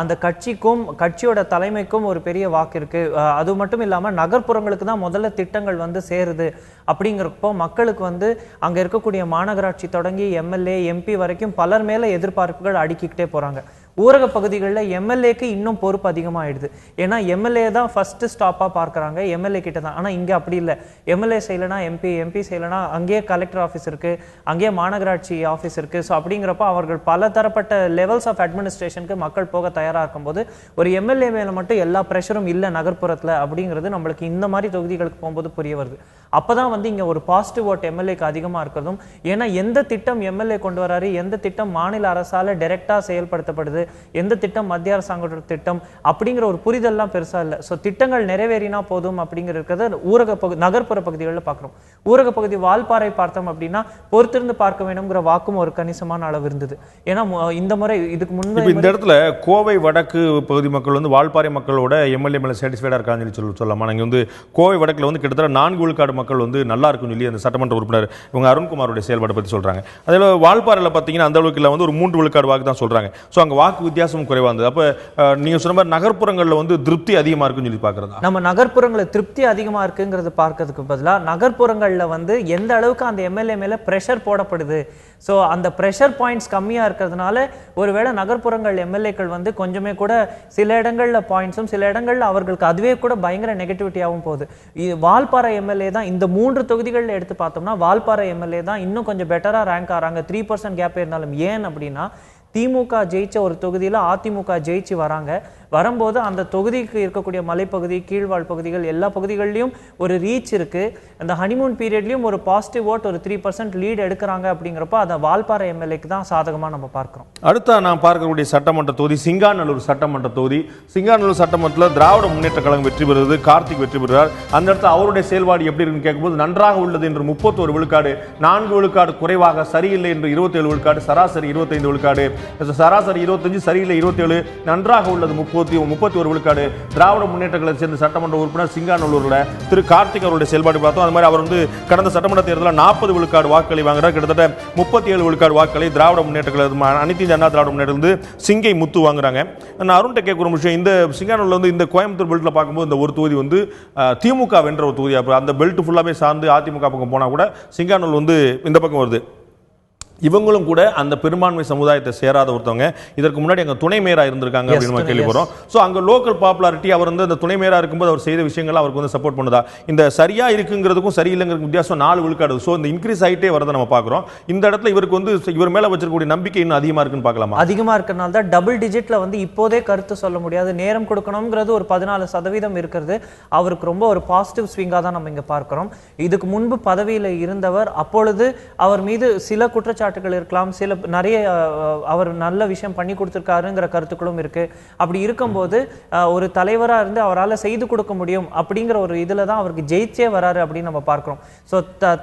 E: அந்த கட்சிக்கும் கட்சியோட தலைமைக்கும் ஒரு பெரிய வாக்கு இருக்கு. அது மட்டும் இல்லாம நகர்ப்புறங்களுக்கு தான் முதல்ல திட்டங்கள் வந்து சேருது. அப்படிங்கிறப்போ மக்களுக்கு வந்து அங்க இருக்கக்கூடிய மாநகராட்சி தொடங்கி MLA MP வரைக்கும் பலர் மேல எதிர்பார்ப்புகள் அடுக்கிக்கிட்டே போறாங்க. ஊரக பகுதிகளில் MLAக்கு இன்னும் பொறுப்பு அதிகமாகிடுது. ஏன்னா MLA தான் ஃபர்ஸ்ட் ஸ்டாப்பாக பார்க்குறாங்க, MLA கிட்ட தான். ஆனால் இங்கே அப்படி இல்லை. MLA செய்யலைனா MP செய்யலைனா அங்கேயே கலெக்டர் ஆஃபீஸ் இருக்குது, அங்கேயே மாநகராட்சி ஆஃபீஸ் இருக்குது. ஸோ அப்படிங்கிறப்ப அவர்கள் பல தரப்பட்ட லெவல்ஸ் ஆஃப் அட்மினிஸ்ட்ரேஷனுக்கு மக்கள் போக தயாராக இருக்கும்போது ஒரு MLA மேலே மட்டும் எல்லா ப்ரெஷரும் இல்லை நகர்ப்புறத்தில் அப்படிங்கிறது நம்மளுக்கு இந்த மாதிரி தொகுதிகளுக்கு போகும்போது புரிய வருது. அப்போ தான் வந்து இங்கே ஒரு பாசிட்டிவ் ஓட் MLAக்கு அதிகமாக இருக்கிறதும். ஏன்னா எந்த திட்டம் MLA கொண்டு வராரு, எந்த திட்டம் மாநில அரசால் டைரெக்டாக செயல்படுத்தப்படுது, எந்த திட்டம் மத்திய அரசாங்கோட திட்டம் அப்படிங்கிற ஒரு புரிதல்லாம் பெருசா இல்லை. ஸோ திட்டங்கள் நிறைவேறினா போதும் அப்படிங்கிறத நகர்ப்புற பகுதிகளில் பார்க்குறோம். ஊரக பகுதி வால்பாறை பார்த்தோம் அப்படின்னா பொறுத்திருந்து பார்க்க வேணுங்கிற வாக்கும் ஒரு கணிசமான அளவு இருந்தது. ஏன்னா இந்த முறை இதுக்கு முன்பு
B: இந்த இடத்துல கோவை வடக்கு பகுதி மக்கள் வந்து வால்பாறை மக்களோட MLA மேலே சாட்டிஸ்ஃபைடாக இருக்காங்கன்னு சொல்லலாமா? நாங்கள் வந்து கோவை வடக்கில் வந்து கிட்டத்தட்ட 4 விழுக்காடு மக்கள் வந்து நல்லா இருக்குன்னு சொல்லி அந்த சட்டமன்ற உறுப்பினர் இவங்க அருண்குமாரோட செயல்பாடு பற்றி சொல்றாங்க. அதே வால்பாறையில் பார்த்தீங்கன்னா அந்த அளவுக்கு இல்லை, வந்து ஒரு 3 விழுக்காடு வாக்கு தான் சொல்றாங்க. ஸோ அங்கே வாக்கு வித்தியாசம் குறைவா இருந்தது. அப்ப நீங்க சொன்ன மாதிரி நகர்ப்புறங்கள்ல வந்து திருப்தி அதிகமா இருக்குன்னு சொல்லி பாக்குறதா?
E: நம்ம நகர்ப்புறங்கள்ல திருப்தி அதிகமா இருக்குங்கிறது பார்க்கிறதுக்கு பதிலா நகர்ப்புறங்கள்ல வந்து எந்த அளவுக்கு அந்த MLA மேல பிரஷர் போடப்படுது, ஸோ அந்த ப்ரெஷர் பாயிண்ட்ஸ் கம்மியாக இருக்கிறதுனால ஒருவேளை நகர்ப்புறங்கள் MLAக்கள் வந்து கொஞ்சமே கூட சில இடங்களில் பாயிண்ட்ஸும் சில இடங்களில் அவர்களுக்கு அதுவே கூட பயங்கர நெகட்டிவிட்டியாகவும் போகுது. வால்பாறை MLA தான் இந்த 3 தொகுதிகளில் எடுத்து பார்த்தோம்னா வால்பாறை MLA தான் இன்னும் கொஞ்சம் பெட்டராக ரேங்க் ஆகிறாங்க. 3% கேப் இருந்தாலும். ஏன் அப்படின்னா திமுக ஜெயிச்ச ஒரு தொகுதியில் அதிமுக ஜெயிச்சு வரும்போது அந்த தொகுதிக்கு இருக்கக்கூடிய மலைப்பகுதி, கீழ்வாழ் பகுதிகள் எல்லா பகுதிகளிலும் ஒரு ரீச் இருக்கு. அந்த ஹனிமூன் பீரியட்லயும் ஒரு பாசிட்டிவ் ஓட் ஒரு 3% லீட் எடுக்கிறாங்க. அப்படிங்கிறப்ப அதை வால்பாறை MLAக்கு தான் சாதகமாக நம்ம பார்க்கிறோம்.
B: அடுத்த நாம் பார்க்கக்கூடிய சட்டமன்ற தொகுதி சிங்காநல்லூர் சட்டமன்ற தொகுதி. சிங்காநல்லூர் சட்டமன்றத்தில் திராவிட முன்னேற்ற கழகம் வெற்றி பெறுவது, கார்த்திக் வெற்றி பெறுகிறார். அந்த இடத்துல அவருடைய செயல்பாடு எப்படி இருக்குன்னு கேட்கும்போது நன்றாக உள்ளது என்று 31 விழுக்காடு, 4 விழுக்காடு குறைவாக, சரியில்லை என்று 27 விழுக்காடு, சராசரி 25 விழுக்காடு, சராசரி 25, சரியில்லை 27, நன்றாக உள்ளது 31 விழுக்காடு. திராவிட முன்னேற்ற கழகத்தை சேர்ந்த சட்டமன்ற உறுப்பினர் சிங்காநல்லூர்ல திரு கார்த்திக் அவருடைய செயல்பாடு பார்த்தோம். அது மாதிரி அவர் வந்து கடந்த சட்டமன்ற தேர்தலில் 40 விழுக்காடு வாக்குகளை வாங்குறார். கிட்டத்தட்ட 37 விழுக்காடு வாக்குகளை திராவிட முன்னேற்ற கழகம், அனைத்து இந்திய அண்ணா திராவிட முன்னேற்ற சிங்கை முத்து வாங்குறாங்க. நான் அருண்கிட்ட கேட்குற விஷயம், இந்த சிங்காநல்லூர்ல வந்து இந்த கோயம்புத்தூர் பெல்ட்ல பார்க்கும்போது இந்த ஒரு தொகுதி வந்து திமுக வென்ற ஒரு தொகுதி. அந்த பெல்ட் ஃபுல்லாவே சார்ந்து அதிமுக பக்கம் போனா கூட சிங்காநல்லூர் வந்து இந்த பக்கம் வருது. இவங்களும் கூட அந்த பெரும்பான்மை சமுதாயத்தை சேராத ஒருத்தவங்க. இதற்கு முன்னாடி அங்கே துணை மேயரா இருந்திருக்காங்க அப்படின்னு நம்ம கேள்விப்படுறோம். ஸோ அங்கே லோக்கல் பாப்புலாரிட்டி அவர் வந்து அந்த துணை மேயரா இருக்கும்போது அவர் செய்த விஷயங்கள் அவருக்கு வந்து சப்போர்ட் பண்ணுதா? இந்த சரியா இருக்குங்கிறதுக்கும் சரியில்லைங்கிறது வித்தியாசம் 4 விழுக்காடு. ஸோ இந்த இன்க்ரீஸ் ஆகிட்டே வரதை நம்ம பார்க்குறோம். இந்த இடத்துல இவருக்கு வந்து இவர் மேல வச்சிருக்கக்கூடிய நம்பிக்கை இன்னும் அதிகமாக இருக்குன்னு பார்க்கலாமா?
E: அதிகமாக இருக்கிறனால தான் டபுள் டிஜிட்ல வந்து இப்போதே கருத்து சொல்ல முடியாது. நேரம் கொடுக்கணுங்கிறது ஒரு 14% இருக்கிறது. அவருக்கு ரொம்ப ஒரு பாசிட்டிவ் ஸ்விங்காக தான் நம்ம இங்கே பார்க்கிறோம். இதுக்கு முன்பு பதவியில் இருந்தவர், அப்பொழுது அவர் மீது சில குற்றச்சாட்டுகள் இருக்கலாம், சில நிறைய அவர் நல்ல விஷயம் பண்ணி கொடுத்திருக்காருங்கிற கருத்துக்களும் இருக்கு. அப்படி இருக்கும்போது ஒரு தலைவரா இருந்து அவரால் செய்து கொடுக்க முடியும் அப்படிங்கிற ஒரு இதுல தான் அவருக்கு ஜெயிச்சே வராரு அப்படின்னு நம்ம பார்க்கிறோம். ஸோ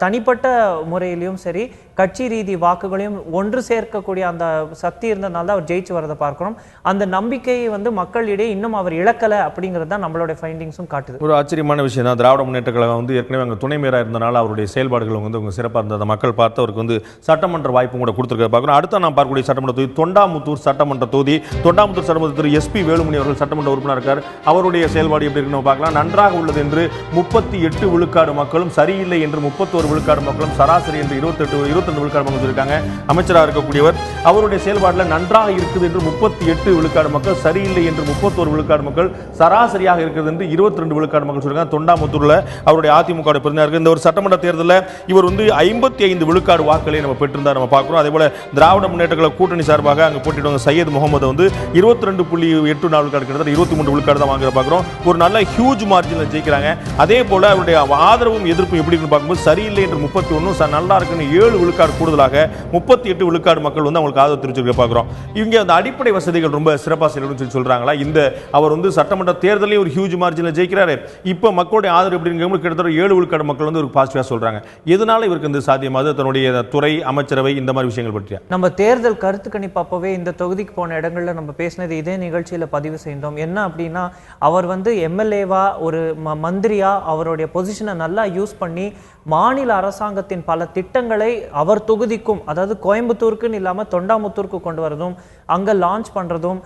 E: தனிப்பட்ட முறையிலையும் சரி, கட்சி ரீதி வாக்குகளையும் ஒன்று சேர்க்கக்கூடிய அந்த சக்தி இருந்ததுனால தான் அவர் ஜெயிச்சு வரதை பார்க்கிறோம். அந்த நம்பிக்கையை வந்து மக்களிடையே இன்னும் அவர் இழக்கலை அப்படிங்கிறது தான் நம்மளுடைய ஃபைண்டிங்ஸும் காட்டுது.
B: ஒரு ஆச்சரியமான விஷயம் தான், திராவிட முன்னேற்ற கழகம் வந்து ஏற்கனவே அங்கே துணை மேயராக இருந்தனால அவருடைய செயல்பாடுகள் வந்து அவங்க சிறப்பாக இருந்தது. மக்கள் பார்த்து அவருக்கு வந்து சட்டமன்ற வாய்ப்பும் கூட கொடுத்துருக்க பார்க்கணும். அடுத்த நாம் பார்க்கக்கூடிய சட்டமன்ற தொகுதி தொண்டாமுத்தூர் சட்டமன்ற தொகுதி. தொண்டாமுத்தூர் சட்டமன்ற திரு SP வேலுமணி அவர்கள் சட்டமன்ற உறுப்பினர் இருக்கார். அவருடைய செயல்பாடு எப்படி இருக்குன்னு பார்க்கலாம். நன்றாக உள்ளது என்று 38 விழுக்காடு மக்களும், சரியில்லை என்று 31 விழுக்காடு மக்களும், சராசரி என்று 22 விழுக்காடு மக்கள் சொல்லியிருக்காங்க. அமைச்சராக இருக்கக்கூடியவர் அவருடைய செயல்பாட்டில் நன்றாக இருக்குது என்று 38 விழுக்காடு மக்கள், சரியில்லை என்று 31 விழுக்காடு மக்கள், சராசரியாக இருக்கிறது என்று 22 விழுக்காடு மக்கள் சொல்லியிருக்காங்க. தொண்டாமுத்தூர்ல அவருடைய அதிமுக பிரதிநிதியாக இந்த ஒரு சட்டமன்ற தேர்தலில் இவர் வந்து 55 விழுக்காடு வாக்குகளை நம்ம பெற்றிருந்தார் நம்ம பார்க்கிறோம். அதே போல திராவிட முன்னேற்ற கழக கூட்டணி சார்பாக அங்கே போட்டியிடுவாங்க சையத் முகமது வந்து 22.84 விழுக்காடு, கிட்டத்தட்ட 23 விழுக்காடு தான் வாங்குற பார்க்கிறோம். ஒரு நல்ல ஹியூஜ் மார்ஜினில் ஜெயிக்கிறாங்க. அதே போல அவருடைய ஆதரவும் எதிர்ப்பும் எப்படி இருக்குன்னு பார்க்கும்போது சரியில்லை என்று 31, நல்லா இருக்குன்னு 7 விழுக்காடு கூடுதலாக 38 விழுக்காடு மக்கள் வந்து அவங்களுக்கு ஆதரவு தெரிவிச்சிருக்க பார்க்கிறோம். இவங்க அந்த அடிப்படை வசதிகள் ரொம்ப சிறப்பாக செய்யணும்னு சொல்லி சொல்றாங்களா. இந்த அவர் வந்து சட்டமன்ற தேர்தலையும் ஒரு ஹியூஜ் மார்ஜினில் ஜெயிக்கிறாரு. இப்போ மக்களுடைய ஆதரவு எப்படின்னு கிட்டத்தட்ட 7 விழுக்காடு மக்கள் வந்து ஒரு பாசிட்டிவாக சொல்றாங்க. எதனால இவருக்கு இந்த சாத்தியமாவது தன்னுடைய துறை, அமைச்சரவை இந்த மாதிரி விஷயங்கள் பற்றியா?
E: நம்ம தேர்தல் கருத்து கணிப்பு அப்பவே இந்த தொகுதிக்கு போன இடங்கள்ல நம்ம பேசினது இதே நிகழ்ச்சியில பதிவு செய்தோம். என்ன அப்படின்னா, அவர் வந்து எம்எல்ஏவா ஒரு மந்திரியா அவருடைய பொசிஷனை நல்லா யூஸ் பண்ணி மாநில அரசாங்கத்தின் பல திட்டங்களை அவர் தொகுதிக்கும், அதாவது கோயம்புத்தூருக்குன்னு இல்லாமல் தொண்டாமுத்தூருக்கு கொண்டு வரதும், அங்கே லான்ச் பண்ணுறதும்,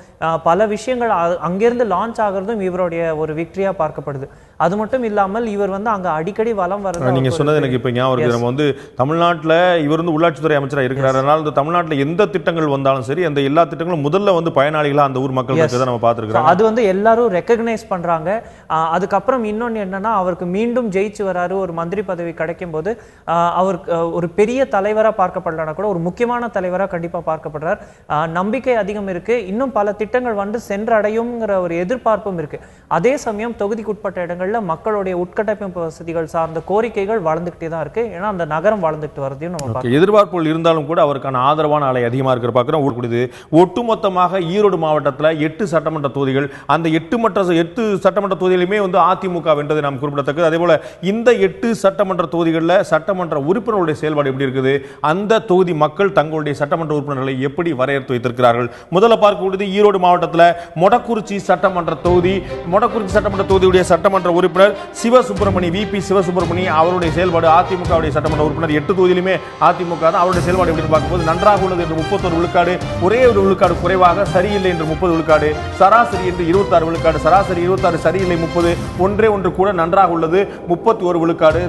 E: பல விஷயங்கள் அங்கேருந்து லான்ச் ஆகிறதும் இவருடைய ஒரு விக்டரியாக பார்க்கப்படுது. அது மட்டும் இல்லாமல் இவர் வந்து அங்கே அடிக்கடி வலம் வர,
B: நீங்கள் சொன்னது எனக்கு இப்போ ஞாபகம் இருக்குது. நம்ம வந்து தமிழ்நாட்டில் இவர் வந்து உள்ளாட்சித்துறை அமைச்சராக இருக்கிறார். அதனால் இந்த தமிழ்நாட்டில் எந்த திட்டங்கள் வந்தாலும் சரி, அந்த எல்லா திட்டங்களும் முதல்ல வந்து பயனாளிகளாக அந்த ஊர் மக்கள் தான் நம்ம பார்த்துருக்கோம்.
E: அது வந்து எல்லாரும் ரெக்கக்னைஸ் பண்ணுறாங்க. அதுக்கப்புறம் இன்னொன்று என்னன்னா, அவருக்கு மீண்டும் ஜெயிச்சு வராரு, ஒரு மந்திரி பதவி கிடைக்கும் போது அவர் ஒரு பெரிய தலைவராக பார்க்கப்படலனா கூட ஒரு முக்கியமான தலைவராக கண்டிப்பாக பார்க்கப்படுறார். நம்பிக்கை அதிகம் இருக்கு. இன்னும் பல திட்டங்கள் வந்து சென்றடையும்ங்கிற ஒரு எதிர்பார்ப்பும் இருக்கு. அதே சமயம் தொகுதிக்குட்பட்ட இடங்கள்ல மக்களுடைய உட்கட்டமைப்பு வசதிகள் சார்ந்த கோரிக்கைகள் வளர்ந்துகிட்டே தான் இருக்கு. ஏன்னா அந்த நகரம் வளர்ந்துட்டு வரதையும் நம்ம பார்க்கிறோம்.
B: எதிர்பார்ப்புகள் இருந்தாலும் கூட அவருக்கான ஆதரவான அலை அதிகமாக இருக்கிற பார்க்குறோம். ஒட்டுமொத்தமாக ஈரோடு மாவட்டத்தில் 8 சட்டமன்ற தொகுதிகள், அந்த 8 சட்டமன்ற தொகுதிகளுமே வந்து அதிமுக வென்றது நாம் குறிப்பிடத்தக்கது. அதே போல இந்த 8 சட்டமன்ற தொகுதிகளில் சட்டமன்ற உறுப்பினர்களுடைய செயல்பாடு எப்படி இருக்குது, அந்த தொகுதி மக்கள் தங்களுடைய சட்டமன்ற உறுப்பினர்களை எப்படி வரையறுத்து வைத்திருக்கிறார்கள். முதல்ல பார்க்கக்கூடியது ஈரோடு மாவட்டத்தில் மொடக்குறிச்சி சட்டமன்ற தொகுதி. மொடக்குறிச்சி சட்டமன்ற தொகுதியுடைய சட்டமன்ற உறுப்பினர் சிவசுப்பிரமணி, VP சிவசுப்பிரமணி, அவருடைய செயல்பாடு அதிமுகவுடைய சட்டமன்ற உறுப்பினர் 8 தொகுதியிலுமே அதிமுக தான். அவருடைய செயல்பாடு எப்படி பார்க்கும்போது நன்றாக உள்ளது என்று 31 விழுக்காடு, ஒரே ஒரு விழுக்காடு குறைவாக, சரியில்லை என்று 30 விழுக்காடு, சராசரி என்று 26 விழுக்காடு, சராசரி 26, சரியில்லை 30, ஒன்று கூட நன்றாக உள்ளது 31 விழுக்காடு.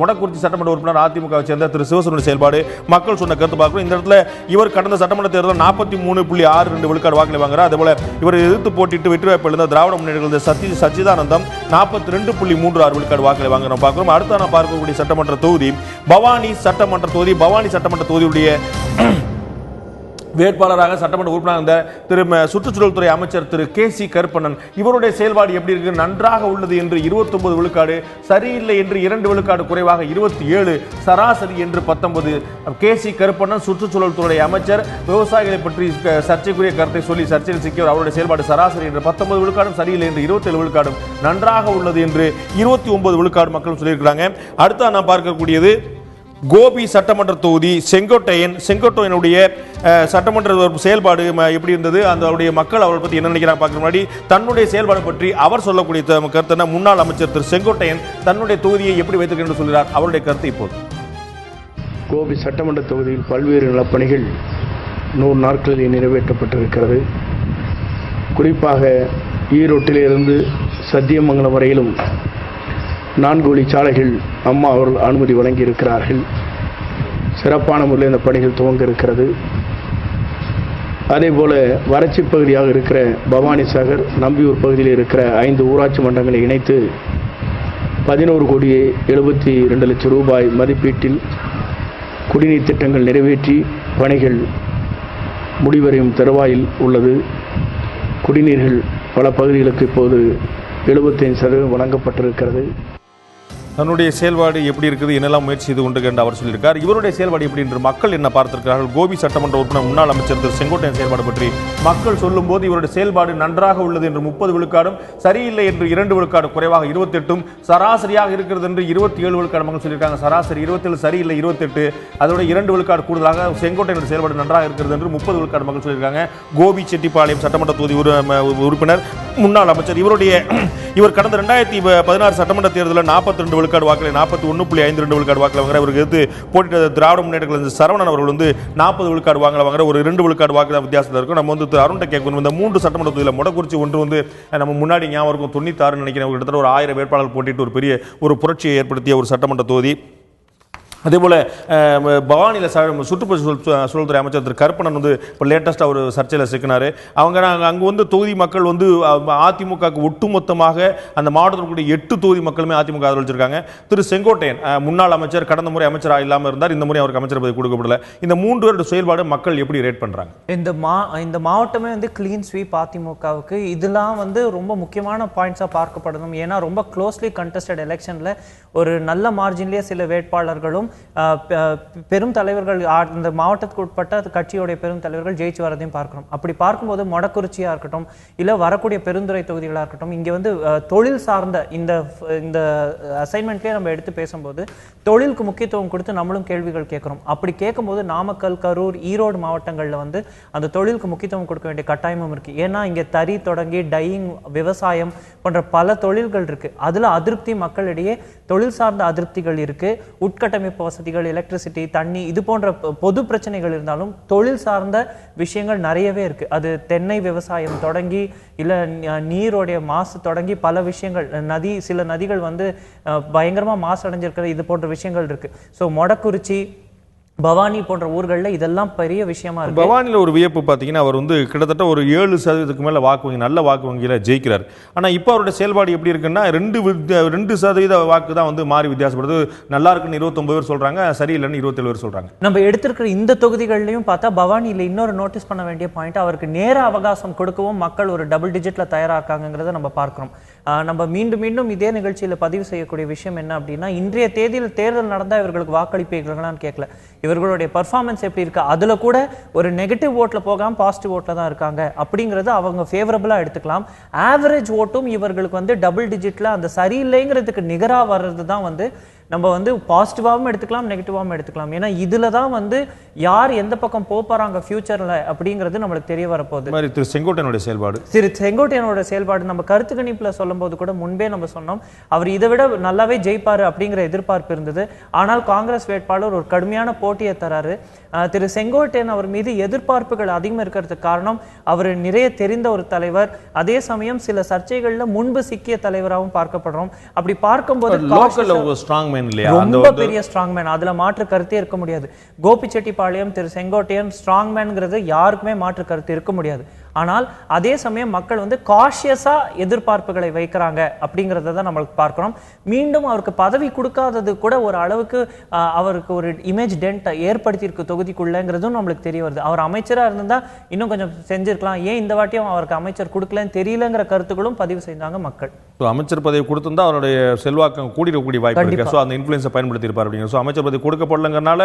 B: மொடக்குறிச்சி சட்டமன்ற உறுப்பினர் அதிமுகவை சேர்ந்த திரு சிவசுப்பிரமணிய செயல்பாடு மக்கள் சொன்ன கருத்து பார்க்கிறோம். இந்த இடத்துல இவர் கடந்த சட்டமன்ற தேர்தலில் 43.62 விழுக்காடு வாக்குகளை வாங்குறார். அதே போல இவர் எதிர்த்து போட்டிட்டு வெற்றி வாய்ப்பு எழுந்த திராவிட முன்னேற்ற சச்சிதானந்தம் 42.36 விழுக்காடு வாக்குகளை வாங்குறோம் பார்க்கிறோம். அடுத்த நான் பார்க்கக்கூடிய சட்டமன்ற தொகுதி பவானி சட்டமன்ற தொகுதி. பவானி சட்டமன்ற தொகுதியுடைய வேட்பாளராக சட்டமன்ற உறுப்பினர் இருந்த திரு சுற்றுச்சூழல் துறை அமைச்சர் திரு KC கருப்பண்ணன், இவருடைய செயல்பாடு எப்படி இருக்கு? நன்றாக உள்ளது என்று 29 விழுக்காடு, சரியில்லை என்று 2 விழுக்காடு குறைவாக 27, சராசரி என்று 19. KC கருப்பண்ணன் சுற்றுச்சூழல் துறை அமைச்சர், விவசாயிகளை பற்றி சர்ச்சைக்குரிய கருத்தை சொல்லி சர்ச்சையில் சிக்கியவர். அவருடைய செயல்பாடு சராசரி என்று 19 விழுக்காடும், சரியில்லை என்று 27 விழுக்காடும், நன்றாக உள்ளது என்று 29 விழுக்காடு மக்கள் சொல்லியிருக்கிறாங்க. அடுத்து நான் பார்க்கக்கூடியது கோபி சட்டமன்ற தொகுதி செங்கோட்டையனுடைய சட்டமன்ற செயல்பாடு எப்படி இருந்தது, அந்த மக்கள் அவரை பற்றி என்ன நினைக்கிறாங்க பார்க்குற முன்னாடி தன்னுடைய செயல்பாடு பற்றி அவர் சொல்லக்கூடிய கருத்து. முன்னாள் அமைச்சர் திரு செங்கோட்டையன் தன்னுடைய தொகுதியை எப்படி வைத்திருக்கிறார் சொல்கிறார். அவருடைய கருத்து இப்போது.
G: கோபி சட்டமன்ற தொகுதியில் பல்வேறு நலப்பணிகள் 100 நாட்களில் நிறைவேற்றப்பட்டிருக்கிறது. குறிப்பாக ஈரோட்டிலிருந்து சத்தியமங்கலம் வரையிலும் 4 வழிச்சாலைகள் அம்மா அவர்கள் அனுமதி வழங்கியிருக்கிறார்கள். சிறப்பான முறையில் இந்த பணிகள் துவங்க இருக்கிறது. அதே போல வறட்சி பகுதியாக இருக்கிற பவானி சாகர், நம்பியூர் பகுதியில் இருக்கிற 5 ஊராட்சி மன்றங்களை இணைத்து 11,72 லட்சம் ரூபாய் மதிப்பீட்டில் குடிநீர் திட்டங்கள் நிறைவேற்றி பணிகள் முடிவடையும் தருவாயில் உள்ளது. குடிநீர்கள் பல பகுதிகளுக்கு இப்போது 75% வழங்கப்பட்டிருக்கிறது.
B: தன்னுடைய செயல்பாடு எப்படி இருக்குது, என்னெல்லாம் முயற்சி செய்து கொண்டு என்று அவர் சொல்லியிருக்கார். இவருடைய செயல்பாடு எப்படி என்று மக்கள் என்ன பார்த்திருக்கிறார்கள். கோபி சட்டமன்ற உறுப்பினர் முன்னாள் அமைச்சர் திரு செங்கோட்டையன் செயல்பாடு பற்றி மக்கள் சொல்லும்போது இவருடைய செயல்பாடு நன்றாக உள்ளது என்று 30 விழுக்காடும், சரியில்லை என்று 2 விழுக்காடு குறைவாக 28ம், சராசரியாக இருக்கிறது என்று 27 விழுக்காடு மக்கள் சொல்லியிருக்காங்க. சராசரி 27, சரியில்லை 28, அதோட 2 விழுக்காடு கூடுதலாக செங்கோட்டையனுடைய செயல்பாடு நன்றாக இருக்கிறது என்று 30 விழுக்காடு மக்கள் சொல்லியிருக்காங்க. கோபி செட்டிப்பாளையம் சட்டமன்ற தொகுதி உறுப்பினர், முன்னாள் அமைச்சர், இவர் கடந்த 2016 சட்டமன்ற தேர்தலில் 42 விழுக்காடு வாக்களை 41.52 விழுக்காடு வாக்களை வாங்குற. இவருக்கு எதிர்த்து போட்டியிட்ட திராவிட முன்னேற்ற கழக சரவணன் அவர்கள் 40 விழுக்காடு வாங்குற, ஒரு 2 விழுக்காடு வாக்கு வித்தியாசத்தில் இருக்கும். நம்ம அருண்ட கேட்கணும், இந்த 3 சட்டமன்ற தொகுதியில் மொடக்குறிச்சி ஒன்று நம்ம முன்னாடி ஞாபகம் இருக்கும், 96 நினைக்கிறேன், கிட்டத்தட்ட ஒரு 1000 வேட்பாளர்கள் போட்டிட்டு ஒரு பெரிய ஒரு புரட்சியை ஏற்படுத்திய ஒரு சட்டமன்ற தொகுதி. அதேபோல் பவானியில் சுற்றுச்சூழல்துறை அமைச்சர் திரு கருப்பணன் இப்போ லேட்டஸ்ட்டாக ஒரு சர்ச்சையில் சிக்கினார். அங்கே தொகுதி மக்கள் அதிமுகவுக்கு ஒட்டுமொத்தமாக அந்த மாவட்டத்தில் கூடிய 8 தொகுதி மக்களுமே அதிமுக ஆதரவளிச்சிருக்காங்க. திரு செங்கோட்டையன் முன்னாள் அமைச்சர், கடந்த முறை அமைச்சராக இல்லாமல் இருந்தார், இந்த முறை அவருக்கு அமைச்சர் பதவி கொடுக்கப்படல. இந்த 3 பேருடைய செயல்பாடு மக்கள் எப்படி ரேட் பண்ணுறாங்க?
E: இந்த மாவட்டமே கிளீன் ஸ்வீப் அதிமுகவுக்கு. இதெல்லாம் ரொம்ப முக்கியமான பாயிண்ட்ஸாக பார்க்கப்படணும். ஏன்னா ரொம்ப க்ளோஸ்லி கண்டெஸ்டட் எலெக்ஷனில் ஒரு நல்ல மார்ஜின்லேயே சில வேட்பாளர்களும் பெரும் தலைவர்கள், இந்த மாவட்டத்துக்கு உட்பட்ட கட்சியுடைய பெரும் தலைவர்கள் ஜெயிச்சு வரதையும் பார்க்கணும். அப்படி பார்க்கும்போது மொடக்குறிச்சியா இருக்கட்டும், இல்ல வரக்கூடிய பெருந்துறை தொகுதிகளா இருக்கட்டும், இங்க தொழில் சார்ந்த இந்த அசைன்மெண்ட்லயே நம்ம எடுத்து பேசும்போது தொழிலுக்கு முக்கியத்துவம் கொடுத்து நம்மளும் கேள்விகள் கேட்கிறோம். அப்படி கேட்கும்போது நாமக்கல், கரூர், ஈரோடு மாவட்டங்கள்ல அந்த தொழிலுக்கு முக்கியத்துவம் கொடுக்க வேண்டிய கட்டாயமும் இருக்கு. ஏன்னா இங்க தறி தொடங்கி டையிங், விவசாயம் போன்ற பல தொழில்கள் இருக்கு. அதுல அதிருப்தி மக்களிடையே தொழில் சார்ந்த அதிருப்திகள் இருக்கு. உட்கட்டமைப்பு வசதிகள், எலக்ட்ரிசிட்டி, தண்ணி, இது போன்ற பொது பிரச்சனைகள் இருந்தாலும் தொழில் சார்ந்த விஷயங்கள் நிறையவே இருக்கு. அது தென்னை விவசாயம் தொடங்கி இல்ல நீரோடைய மாசு தொடங்கி பல விஷயங்கள், சில நதிகள் பயங்கரமா மாசு அடைஞ்சிருக்கிற, இது போன்ற விஷயங்கள் இருக்கு. ஸோ மொடக்குறிச்சி, பவானி போன்ற ஊர்களில் இதெல்லாம் பெரிய விஷயமா இருக்கு.
B: பவானியில் ஒரு வியப்பு பார்த்தீங்கன்னா, அவர் கிட்டத்தட்ட ஒரு 7% மேலே வாக்கு வங்கி, நல்ல வாக்கு வங்கியில் ஜெயிக்கிறார். ஆனால் இப்போ அவருடைய செயல்பாடு எப்படி இருக்குன்னா, 2% வாக்கு தான் மாறி வித்தியாசப்படுது. நல்லா இருக்குன்னு 29 பேர் சொல்றாங்க, சரியில்லைன்னு 27 பேர் சொல்றாங்க.
E: நம்ம எடுத்திருக்கிற இந்த தொகுதிகள்லையும் பார்த்தா பவானியில் இன்னொரு நோட்டீஸ் பண்ண வேண்டிய பாயிண்ட், அவருக்கு நேர அவகாசம் கொடுக்கவும் மக்கள் ஒரு டபுள் டிஜிட்ல தயாரா இருக்காங்கிறத நம்ம பார்க்கிறோம். நம்ம மீண்டும் மீண்டும் இதே நிகழ்ச்சியில் பதிவு செய்யக்கூடிய விஷயம் என்ன அப்படின்னா, இன்றைய தேதியில் தேர்தல் நடந்தால் இவர்களுக்கு வாக்களிப்பீர்களான்னு கேட்கல, இவர்களுடைய பர்ஃபார்மன்ஸ் எப்படி இருக்கு, அதுல கூட ஒரு நெகட்டிவ் ஓட்ல போகாம பாசிட்டிவ் ஓட்ல தான் இருக்காங்க அப்படிங்கறது அவங்க ஃபேவரபிளா எடுத்துக்கலாம். ஆவரேஜ் ஓட்டும் இவர்களுக்கு டபுள் டிஜிட்ல அந்த சரியில்லைங்கிறதுக்கு நிகரா வர்றது தான் நம்ம பாசிட்டிவாகவும் எடுத்துக்கலாம், நெகட்டிவாகவும் எடுத்துக்கலாம். ஏன்னா இதுல தான் யார் எந்த பக்கம் போறாங்க ஃபியூச்சர்ல அப்படிங்கிறது நம்மளுக்கு தெரிய வரப்போகுது.
B: திரு செங்கோட்டையனுடைய செயல்பாடு,
E: செங்கோட்டையனோட செயல்பாடு நம்ம கருத்து கணிப்புல சொல்லும் போது கூட முன்பே நம்ம சொன்னோம், அவர் இதை விட நல்லாவே ஜெயிப்பாரு அப்படிங்கிற எதிர்பார்ப்பு இருந்தது. ஆனால் காங்கிரஸ் வேட்பாளர் ஒரு கடுமையான போட்டியை தராரு. திரு செங்கோட்டையன் அவர் மீது எதிர்பார்ப்புகள் அதிகமாக இருக்கிறதுக்கு காரணம், அவர் நிறைய தெரிந்த ஒரு தலைவர், அதே சமயம் சில சர்ச்சைகள்ல முன்பு சிக்கிய தலைவராகவும் பார்க்கப்படுறோம். அப்படி பார்க்கும்போது ரொம்ப பெரிய ஸ்ட்ராங் மேன், அதுல மாற்று கருத்தே இருக்க முடியாது. கோபிச்செட்டிப்பாளையம் திரு செங்கோட்டையன் ஸ்ட்ராங் மேன்ங்கிறது யாருக்குமே மாற்று கருத்து இருக்க முடியாது. ஆனால் அதே சமயம் மக்கள் காஷியஸா எதிர்பார்ப்புகளை வைக்கிறாங்க அப்படிங்கறத தான் நம்மளுக்கு பார்க்கிறோம். மீண்டும் அவருக்கு பதவி கொடுக்காதது கூட ஒரு அளவுக்கு அவருக்கு ஒரு இமேஜ் டென்ட் ஏற்படுத்தி இருக்கு தொகுதிக்குள்ளங்கிறதும் நம்மளுக்கு தெரிய வருது. அவர் அமைச்சரா இருந்தா இன்னும் கொஞ்சம் செஞ்சிருக்கலாம், ஏன் இந்த வாட்டியும் அவருக்கு அமைச்சர் கொடுக்கலன்னு தெரியலங்கிற கருத்துக்களும் பதிவு செய்தாங்க மக்கள்.
B: அமைச்சர் பதவி கொடுத்திருந்தா அவருடைய செல்வாக்கம் கூடிடக்கூடிய வாய்ப்பு இருக்கு. ஸோ அந்த இன்ஃப்ளூயன்ஸை பயன்படுத்தி இருப்பார் அப்படிங்கிற. ஸோ அமைச்சர் பதவி கொடுக்கப்படலங்கிறனால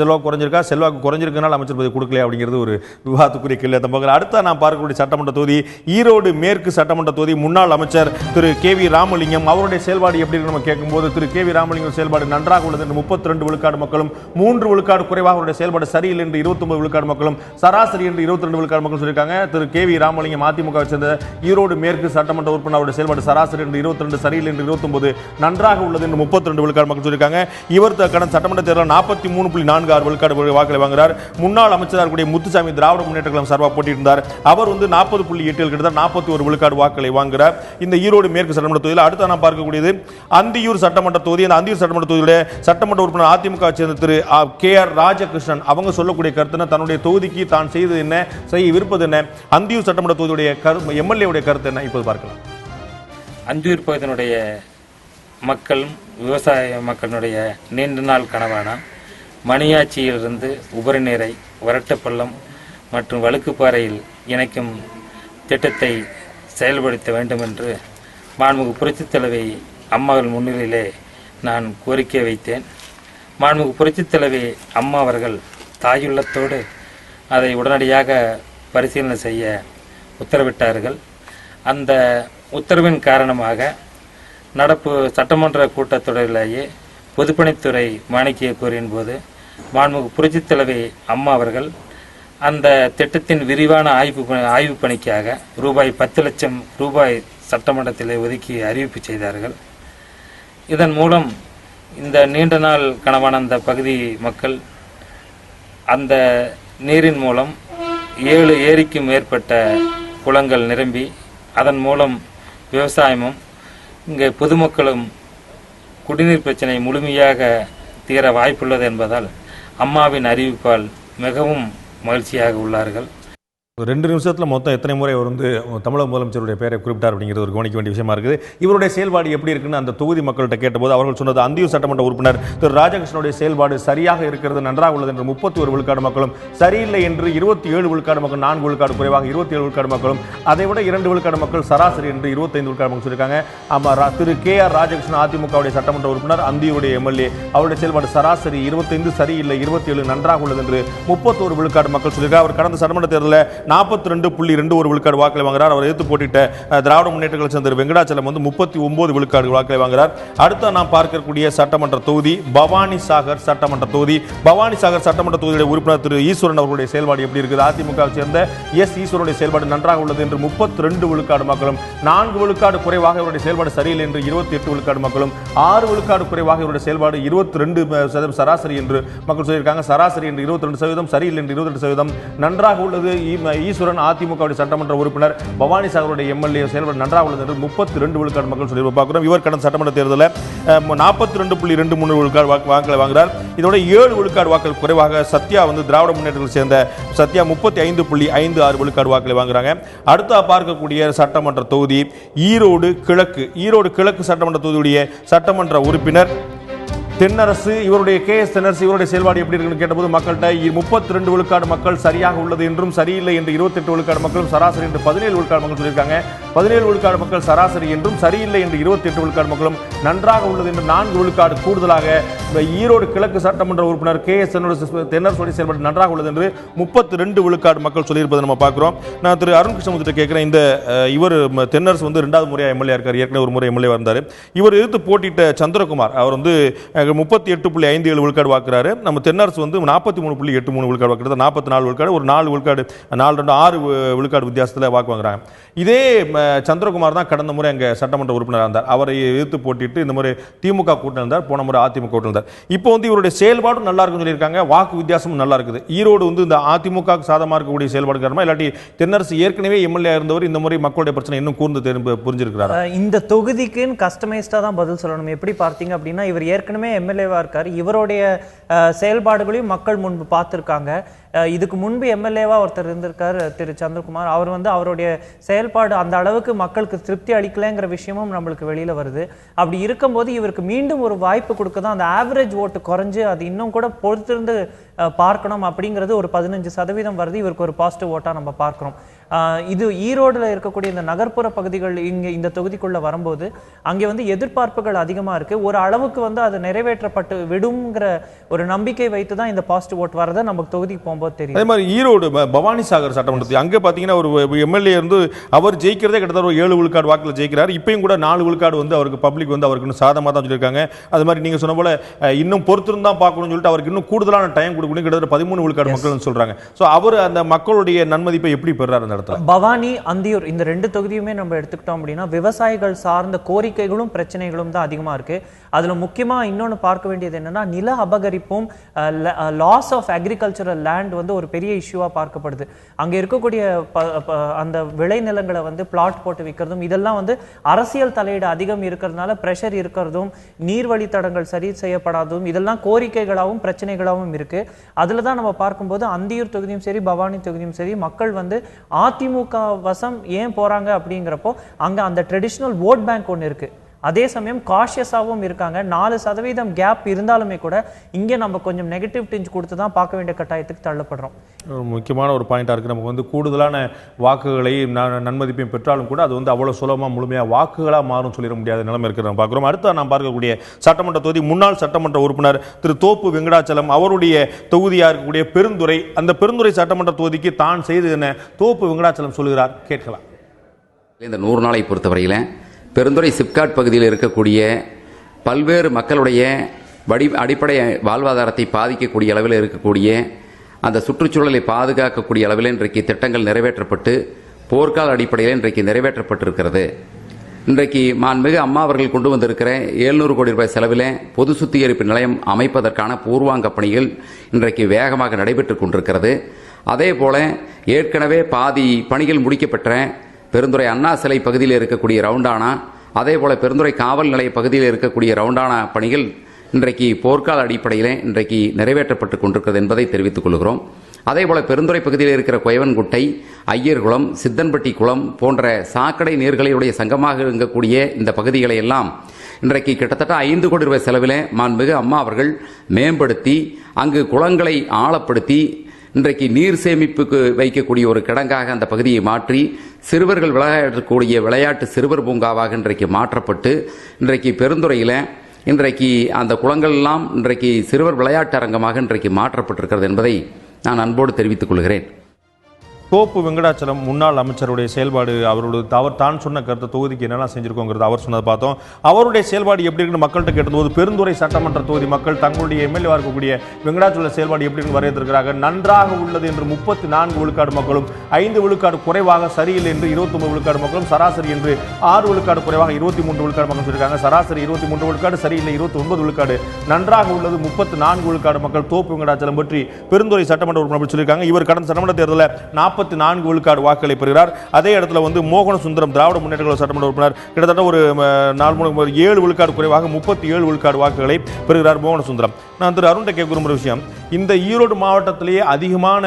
B: செல்வாக்கு குறைஞ்சிருக்கா, செல்வாக்கு குறைஞ்சிருக்கனால அமைச்சர் பதவி கொடுக்கல அப்படிங்கிறது ஒரு விவாதத்துக்குரிய கேள்வி. அடுத்த நான் பார்க்கக்கூடிய சட்டமன்ற தொகுதி ஈரோடு மேற்கு சட்டமன்ற தொகுதி. முன்னாள் அமைச்சர் திரு KV ராமலிங்கம், அவருடைய செயல்பாடு எப்படி இருக்கு நம்ம கேட்கும்போது, திரு KV ராமலிங்கம் செயல்பாடு நன்றாக உள்ளது என்று 32 விழுக்காடு மக்களும், 3 விழுக்காடு குறைவாக அவருடைய செயல்பாடு சரியில்லை என்று 29 விழுக்காடு மக்களும், சராசரி என்று 22 விழுக்காடு மக்கள் சொல்லியிருக்காங்க. திரு KV ராமலிங்கம் அதிமுக சேர்ந்த ஈரோடு மேற்கு சட்டமன்ற உறுப்பினர், அவருடைய செயல்பாடு சராசரி என்று 22, சரியில்லை என்று 29, நன்றாக உள்ளது என்று 32 விழுக்காடு மக்கள் சொல்லியிருக்காங்க. இவர் கடந்த சட்டமன்ற தேர்தலில் 43.46 விழுக்காடு வாக்களை வாங்குகிறார். முன்னாள் அமைச்சராக கூடிய முத்துசாமி திராவிட முன்னேற்ற கழகம் சார்பாக போட்டியிருந்தார். அவர் 40.8 கிட்டத்தட்ட 41 விழுக்காடு வாக்களை வாங்குகிறார் இந்த ஈரோடு மேற்கு சட்டமன்ற தொகுதியில். அடுத்து நாம் பார்க்கக்கூடியது அந்தியூர் சட்டமன்ற தொகுதி. அந்த அந்தியூர் சட்டமன்ற தொகுதியுடைய சட்டமன்ற உறுப்பினர் அதிமுக சேர்ந்த திரு KR ராஜகிருஷ்ணன், அவங்க சொல்லக்கூடிய கருத்து தன்னுடைய தொகுதிக்கு தான் செய்தது என்ன, செய்யவிருப்பது என்ன, அந்தியூர் சட்டமன்ற தொகுதியுடைய MLA உடைய கருத்து என்ன, இப்போது பார்க்கலாம்.
H: அந்தியூர் பகுதியினுடைய மக்களும் விவசாய மக்களுடைய நீண்ட நாள் கனவான மணியாச்சியிலிருந்து உபரி நீரை வரட்டப்பள்ளம் மற்றும் வழுக்குப்பாறையில் இணைக்கும் திட்டத்தை செயல்படுத்த வேண்டும் என்று மாண்புமிகு புரட்சித் தலைவி அம்மாவின் முன்னிலையிலே நான் கோரிக்கை வைத்தேன். மாண்புமிகு புரட்சித் தலைவி அம்மா அவர்கள் தாயுள்ளத்தோடு அதை உடனடியாக பரிசீலனை செய்ய உத்தரவிட்டார்கள். அந்த உத்தரவின் காரணமாக நடப்பு சட்டமன்ற கூட்டத்தொடரிலேயே பொதுப்பணித்துறை மானிய கோரியின் போது மாண்புமிகு புரட்சித் தலைவி அம்மா அவர்கள் அந்த திட்டத்தின் விரிவான ஆய்வு பணிக்காக ரூபாய் 10 லட்சம் ரூபாய் சட்டமன்றத்தில் ஒதுக்கி அறிவிப்பு செய்தார்கள். இதன் மூலம் இந்த நீண்ட நாள் கனவான அந்த பகுதி மக்கள் அந்த நீரின் மூலம் 7 ஏரிக்கும் மேற்பட்ட குளங்கள் நிரம்பி அதன் மூலம் விவசாயமும் இங்கே பொதுமக்களும் குடிநீர் பிரச்சனை முழுமையாக தீர வாய்ப்புள்ளது என்பதால் அம்மாவின் அறிவிப்பால் மிகவும் மகிழ்ச்சியாக உள்ளார்கள்.
B: 2 நிமிஷத்தில் மொத்தம் எத்தனை முறை அவர் வந்து தமிழக முதலமைச்சருடைய பெயரை குறிப்பிட்டார் அப்படிங்கிறது ஒரு கவனிக்க வேண்டிய விஷயமா இருக்குது. இவருடைய செயல்பாடு எப்படி இருக்குன்னு அந்த தொகுதி மக்கள்கிட்ட கேட்டபோது அவர்கள் சொன்னது, அந்தியூர் சட்டமன்ற உறுப்பினர் திரு ராஜகிருஷ்ணனுடைய செயல்பாடு சரியாக இருக்கிறது, நன்றாக உள்ளது என்று 31 விழுக்காடு மக்களும், சரியில்லை என்று 27 விழுக்காடு மக்கள், 4 விழுக்காடு குறைவாக 27 விழுக்காடு மக்களும், அதை விட 2 விழுக்காடு மக்கள் சராசரி என்று 25 விழுக்காடு மக்கள் சொல்லியிருக்காங்க. ஆமாம், திரு KR ராஜகிருஷ்ணன் அதிமுகவுடைய சட்டமன்ற உறுப்பினர், அந்தியூருடைய MLA, அவருடைய செயல்பாடு சராசரி 25, சரியில்லை 27, நன்றாக உள்ளது என்று 31 விழுக்காடு மக்கள் சொல்லியிருக்காங்க. அவர் கடந்த சட்டமன்ற தேர்தலில் 42.21 விழுக்காடு வாக்களை வாங்குகிறார். அவர் எதிர்த்து போட்டிட்ட திராவிட முன்னேற்ற கழகத்தை சேர்ந்த வெங்கடாச்சலம் வந்து 39 விழுக்காடு வாக்களை வாங்குகிறார். அடுத்த நாம் பார்க்கக்கூடிய சட்டமன்ற தொகுதி பவானி சாகர் சட்டமன்ற தொகுதி. பவானி சாகர் சட்டமன்ற தொகுதியுடைய உறுப்பினர் திரு ஈஸ்வரன் அவர்களுடைய செயல்பாடு எப்படி இருக்குது? அதிமுகவை சேர்ந்த ஈஸ்வரனுடைய செயல்பாடு நன்றாக உள்ளது என்று 32 விழுக்காடு மக்களும், 4 விழுக்காடு குறைவாக இவருடைய செயல்பாடு சரியில்லை என்று 28 விழுக்காடு மக்களும், 6 விழுக்காடு குறைவாக இவருடைய செயல்பாடு 22% சராசரி என்று மக்கள் சொல்லியிருக்காங்க. சராசரி என்று 22%, சரியில்லை என்று 28%, நன்றாக உள்ளது ஈஸ்வரன் அதிமுகவுடைய சட்டமன்ற உறுப்பினர், பவானி சாகருடைய MLA செயல்பாடு நன்றாக உள்ளது என்று 32 விழுக்காடு மக்கள் சொல்லி பார்க்கிறோம். இவர் கடந்த சட்டமன்ற தேர்தலில் 42.23 விழுக்காடு வாக்களை வாங்குகிறார். இதோட 7 விழுக்காடு வாக்கள் குறைவாக சத்யா வந்து திராவிட முன்னேற்றத்தில் சேர்ந்த சத்யா 35.56 விழுக்காடு வாக்களை வாங்குறாங்க. அடுத்த பார்க்கக்கூடிய சட்டமன்ற தொகுதி ஈரோடு கிழக்கு. ஈரோடு கிழக்கு சட்டமன்ற தொகுதியுடைய சட்டமன்ற உறுப்பினர் தென்னரசு, இவருடைய KS தென்னரசு, இவருடைய செயல்பாடு எப்படி இருக்குன்னு கேட்டபோது மக்கள்கிட்ட 32 விழுக்காடு மக்கள் சரியாக உள்ளது என்றும், சரியில்லை என்று 28 விழுக்காடு மக்களும், சராசரி என்று 17 விழுக்காடு மக்கள் சொல்லியிருக்காங்க. 17 விழுக்காடு மக்கள் சராசரி என்றும், சரியில்லை என்று 28 விழுக்காடு மக்களும், நன்றாக உள்ளது என்று 4 விழுக்காடு கூடுதலாக ஈரோடு கிழக்கு சட்டமன்ற உறுப்பினர் KS தென்னரசுடைய செயல்பாடு நன்றாக உள்ளது என்று 32 விழுக்காடு மக்கள் சொல்லியிருப்பதை நம்ம பார்க்கிறோம். நான் திரு அருண் கிருஷ்ணமூர்த்தி கேட்கிறேன், இந்த இவர் தென்னரசு வந்து 2வது முறையாக MLA இருக்கார், ஏற்கனவே ஒரு முறை MLA இருந்தார். இவர் எதிர்த்து போட்டிட்ட சந்திரகுமார் அவர் வந்து 38.57 விழுக்காடு வாக்குறாரு. நம்ம தென்னரசு வந்து 43.83 விழுக்காடு வாக்குறது, 44 விழுக்காடு, ஒரு 4 விழுக்காடு 4-6 விழுக்காடு வித்தியாசத்தில் வாக்கு வாங்குறாங்க. இதே சந்திரகுமார் தான் கடந்த முறை அங்கே சட்டமன்ற உறுப்பினராக இருந்தார். அவரை எதிர்த்து போட்டிட்டு இந்த முறை திமுக கூட்டணி இருந்தார், போன முறை அதிமுக கூட்டணி இருந்தார். இப்போ வந்து இவருடைய செயல்பாடும் நல்லா இருக்குன்னு சொல்லியிருக்காங்க, வாக்கு வித்தியாசமும் நல்லா இருக்குது. ஈரோடு வந்து இந்த அதிமுக சாதமாக இருக்கக்கூடிய செயல்பாடு காரணமா, இல்லாட்டி தென்னரசு ஏற்கனவே MLA இருந்தவர் இந்த முறை மக்களுடைய பிரச்சனை இன்னும் கூர்ந்து புரிஞ்சிருக்கிறார்?
E: இந்த தொகுதிக்குன்னு கஸ்டமைஸ்டா தான் பதில் சொல்லணும். எப்படி பார்த்தீங்க அப்படின்னா, இவர் ஏற்கனவே MLA-வா இருக்காரு, இவருடைய செயல்பாடுகளையும் மக்கள் முன்பு பார்த்துருக்காங்க. இதுக்கு முன்பு MLA-வா ஒருத்தர் இருந்திருக்கார் திரு சந்திரகுமார். அவர் வந்து அவருடைய செயல்பாடு அந்த அளவுக்கு மக்களுக்கு திருப்தி அளிக்கலைங்கிற விஷயமும் நம்மளுக்கு வெளியில வருது. அப்படி இருக்கும்போது இவருக்கு மீண்டும் ஒரு வாய்ப்பு கொடுக்க தான் அந்த ஆவரேஜ் ஓட்டு குறைஞ்சு அது இன்னும் கூட பொறுத்திருந்து பார்க்கணும் அப்படிங்கிறது ஒரு 15% வருது. இவருக்கு ஒரு பாசிட்டிவ் ஓட்டா நம்ம பார்க்கிறோம். இது ஈரோடுல இருக்கக்கூடிய இந்த நகர்ப்புற பகுதிகள் இங்க இந்த தொகுதிக்குள்ள வரும்போது அங்கே வந்து எதிர்பார்ப்புகள் அதிகமா இருக்கு. ஒரு அளவுக்கு வந்து அது நிறைவேற்றப்பட்டு விடுங்கிற ஒரு நம்பிக்கை வைத்து தான் இந்த பாசிட்டிவ் ஓட் வரதை நம்ம தொகுதிக்கு போகும்போது தெரியும்.
B: அதே மாதிரி ஈரோடு பவானி சாகர் சட்டமன்றத்தில் அங்கே பார்த்தீங்கன்னா ஒரு MLA இருந்து அவர் ஜெயிக்கிறதே கிட்டத்தட்ட ஒரு 7 விழுக்காடு வாக்கில் ஜெயிக்கிறார். இப்பயும் கூட 4 விழுக்காடு வந்து அவருக்கு பப்ளிக் வந்து அவருக்கு இன்னும் சாதமாக தான் சொல்லியிருக்காங்க. அது மாதிரி நீங்க சொன்ன போல இன்னும் பொறுத்திருந்து தான் பார்க்கணும்னு சொல்லிட்டு அவருக்கு இன்னும் கூடுதலான டைம் கொடுக்கணும். கிட்டத்தட்ட 13 விழுக்காடு மக்கள் சொல்றாங்க. ஸோ அவர் அந்த மக்களுடைய நன்மதிப்பை எப்படி பெறார் அந்த இடத்துல?
E: பவானி, அந்தியூர் இந்த 2 தொகுதியுமே நம்ம எடுத்துக்கிட்டோம் அப்படின்னா விவசாயிகள் சார்ந்த கோரிக்கைகளும் பிரச்சனைகளும் தான் அதிகமா இருக்கு. அதுல முக்கியமா இன்னொன்று பார்க்க வேண்டியது என்னன்னா, நில அபகரிப்பும் லாஸ் ஆஃப் அக்ரிகல்ச்சரல் லேண்ட் வந்து ஒரு பெரிய இஷ்யூவா பார்க்கப்படுது. அங்க இருக்கக்கூடிய அந்த விளைநிலங்களை வந்து பிளாட் போட்டு விற்கிறதும் இதெல்லாம் வந்து அரசியல் தலையீடு அதிகம் இருக்கிறதுனால பிரஷர் இருக்கிறதும், நீர்வழித்தடங்கள் சரி செய்யப்படாததும் இதெல்லாம் கோரிக்கைகளாகவும் பிரச்சனைகளாகவும் இருக்கு. அதுல தான் நம்ம பார்க்கும்போது அந்தியூர் தொகுதியும் சரி பவானி தொகுதியும் சரி மக்கள் வந்து அதிமுக வசம் ஏன் போறாங்க அப்படிங்கிறப்போ அங்க அந்த ட்ரெடிஷனல் ஓட் பேங்க் ஒன்று இருக்கு. அதே சமயம் காஷியஸாகவும் இருக்காங்க. 4% கேப் இருந்தாலுமே கூட இங்கே நம்ம கொஞ்சம் நெகட்டிவ் டிஞ்ச் கொடுத்து தான் பார்க்க வேண்டிய கட்டாயத்துக்கு தள்ளப்படுறோம்.
B: முக்கியமான ஒரு பாயிண்டாக இருக்குது. நமக்கு வந்து கூடுதலான வாக்குகளை நன்மதிப்பையும் பெற்றாலும் கூட அது வந்து அவ்வளோ சுலபமாக முழுமையாக வாக்குகளாக மாறும் சொல்லிட முடியாத நிலைமை இருக்கிறத நம்ம பார்க்குறோம். அடுத்து நாம் பார்க்கக்கூடிய சட்டமன்ற தொகுதி முன்னாள் சட்டமன்ற உறுப்பினர் திரு தோப்பு வெங்கடாச்சலம் அவருடைய தொகுதியாக இருக்கக்கூடிய பெருந்துறை. அந்த பெருந்துறை சட்டமன்ற தொகுதிக்கு தான் செய்து என்ன தோப்பு வெங்கடாச்சலம் சொல்கிறார், கேட்கலாம்.
I: இந்த 100 நாளை பொறுத்தவரையில் பெருந்துறை சிப்காட் பகுதியில் இருக்கக்கூடிய பல்வேறு மக்களுடைய அடிப்படை வாழ்வாதாரத்தை பாதிக்கக்கூடிய அளவில் இருக்கக்கூடிய அந்த சுற்றுச்சூழலை பாதுகாக்கக்கூடிய அளவில் இன்றைக்கு திட்டங்கள் நிறைவேற்றப்பட்டு போர்க்கால அடிப்படையில் இன்றைக்கு நிறைவேற்றப்பட்டிருக்கிறது. இன்றைக்கு மாண்புமிகு அம்மா அவர்கள் கொண்டு வந்திருக்கிற 700 கோடி ரூபாய் செலவில் பொது சுத்திகரிப்பு நிலையம் அமைப்பதற்கான பூர்வாங்க பணிகள் இன்றைக்கு வேகமாக நடைபெற்றுக் கொண்டிருக்கிறது. அதே போல ஏற்கனவே பாதி பணிகள் முடிக்கப்பட்ட பெருந்துறை அண்ணா சிலை பகுதியில் இருக்கக்கூடிய ரவுண்டானா, அதே போல பெருந்துறை காவல் நிலைய பகுதியில் இருக்கக்கூடிய ரவுண்டானா பணிகள் இன்றைக்கு போர்க்கால அடிப்படையில் இன்றைக்கு நிறைவேற்றப்பட்டுக் கொண்டிருக்கிறது என்பதை தெரிவித்துக் கொள்கிறோம். அதேபோல பெருந்துறை பகுதியில் இருக்கிற கொயவன்குட்டை, ஐயர்குளம், சித்தன்பட்டி குளம் போன்ற சாக்கடை நீர்களுடைய சங்கமாக இருக்கக்கூடிய இந்த பகுதிகளை எல்லாம் இன்றைக்கு கிட்டத்தட்ட 5 கோடி ரூபாய் செலவில் மாண்புமிகு அம்மா அவர்கள் மேம்படுத்தி அங்கு குளங்களை ஆழப்படுத்தி இன்றைக்கு நீர் சேமிப்புக்கு வைக்கக்கூடிய ஒரு கிடங்காக அந்த பகுதியை மாற்றி சிறுவர்கள் விளையாடக்கூடிய விளையாட்டு சிறுவர் பூங்காவாக இன்றைக்கு மாற்றப்பட்டு இன்றைக்கு பெருந்துறையில் இன்றைக்கு அந்த குளங்கள் எல்லாம் இன்றைக்கு சிறுவர் விளையாட்டு அரங்கமாக இன்றைக்கு மாற்றப்பட்டிருக்கிறது என்பதை நான் அன்போடு தெரிவித்துக் கொள்கிறேன்.
B: தோப்பு வெங்கடாச்சலம் முன்னாள் அமைச்சருடைய செயல்பாடு, அவர் தான் சொன்ன கருத்து தொகுதிக்கு என்னெல்லாம் செஞ்சிருக்கோங்கிறது அவர் சொன்னதை பார்த்தோம். அவருடைய செயல்பாடு எப்படி இருக்குன்னு மக்கள்கிட்ட கேட்டபோது பெருந்துறை சட்டமன்ற தொகுதி மக்கள் தங்களுடைய எம்எல்ஏவாக இருக்கக்கூடிய வெங்கடாச்சல செயல்பாடு எப்படி இருக்குன்னு வரையறுத்திருக்கிறாங்க. நன்றாக உள்ளது என்று 34 விழுக்காடு மக்களும், 5 விழுக்காடு குறைவாக சரியில்லை என்று 29 விழுக்காடு மக்களும், சராசரி என்று 6 விழுக்காடு குறைவாக 23 விழுக்காடு மக்கள் சொல்லியிருக்காங்க. சராசரி 23 விழுக்காடு, சரியில்லை 29 விழுக்காடு, நன்றாக உள்ளது 34 விழுக்காடு மக்கள் தோப்பு வெங்கடாச்சலம் பற்றி பெருந்துறை சட்டமன்ற உறுப்பினர் சொல்லியிருக்காங்க. இவர் கடந்த சட்டமன்ற தேர்தலில் 44 விழுக்காடு வாக்குகளை பெறுகிறார். அதே இடத்துல வந்து மோகன சுந்தரம் திராவிட முன்னேற்ற கழக சட்டமன்ற உறுப்பினர் கிட்டத்தட்ட ஒரு 7 விழுக்காடு குறைவாக 37 விழுக்காடு வாக்குகளை பெறுகிறார் மோகன சுந்தரம். நான் திரு அருண்ட கேட்க விரும்புகிற விஷயம், இந்த ஈரோடு மாவட்டத்திலேயே அதிகமான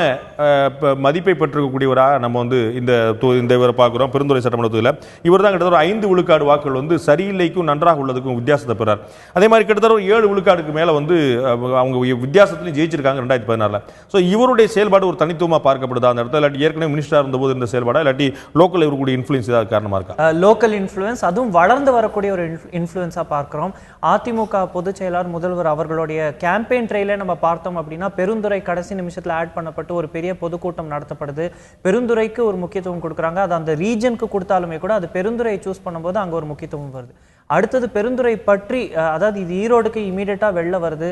B: மதிப்பை பெற்றிருக்கக்கூடியவராக நம்ம வந்து இந்த இவரை பார்க்குறோம். பெருந்துறை சட்டமன்ற தொகுதியில் இவர் தான் கிட்டத்தட்ட 5 விழுக்காடு வாக்குகள் வந்து சரியில்லைக்கும் நன்றாக உள்ளதுக்கும் வித்தியாசத்தை பெறார். அதே மாதிரி கிட்டத்தட்ட ஒரு 7 விழுக்காடுக்கு மேலே வந்து அவங்க வித்தியாசத்திலையும் ஜெயிச்சிருக்காங்க 2016. ஸோ இவருடைய செயல்பாடு ஒரு தனித்துவமாக பார்க்கப்படுதா அந்த இடத்துல? இல்லாட்டி ஏற்கனவே மினிஸ்டராக இருந்தபோது இந்த செயல்பாடா, இல்லாட்டி லோக்கல் இருக்கக்கூடிய இன்ஃப்ளூயன்ஸ் ஏதாவது காரணமாக இருக்கா?
E: லோக்கல் இன்ஃப்ளூயன்ஸ், அதுவும் வளர்ந்து வரக்கூடிய ஒரு இன்ஃப்ளூயன்ஸாக பார்க்குறோம். அதிமுக பொதுச் செயலாளர் முதல்வர் அவர்களுடைய கேம்பெயின் ட்ரெயிலே நம்ம பார்த்தோம் அப்படின்னா பெருந்துறை கடைசி நிமிஷத்தில் ஆட் பண்ணப்பட்டு ஒரு பெரிய பொதுக்கூட்டம் நடத்தப்படுது. பெருந்துறைக்கு ஒரு முக்கியத்துவம் கொடுக்குறாங்க. அது அந்த ரீஜனுக்கு கொடுத்தாலுமே கூட அது பெருந்துறையை சூஸ் பண்ணும்போது அங்கே ஒரு முக்கியத்துவம் வருது. அடுத்தது பெருந்துறை பற்றி, அதாவது இது ஈரோடுக்கு இமீடியட்டாக வெளில வருது,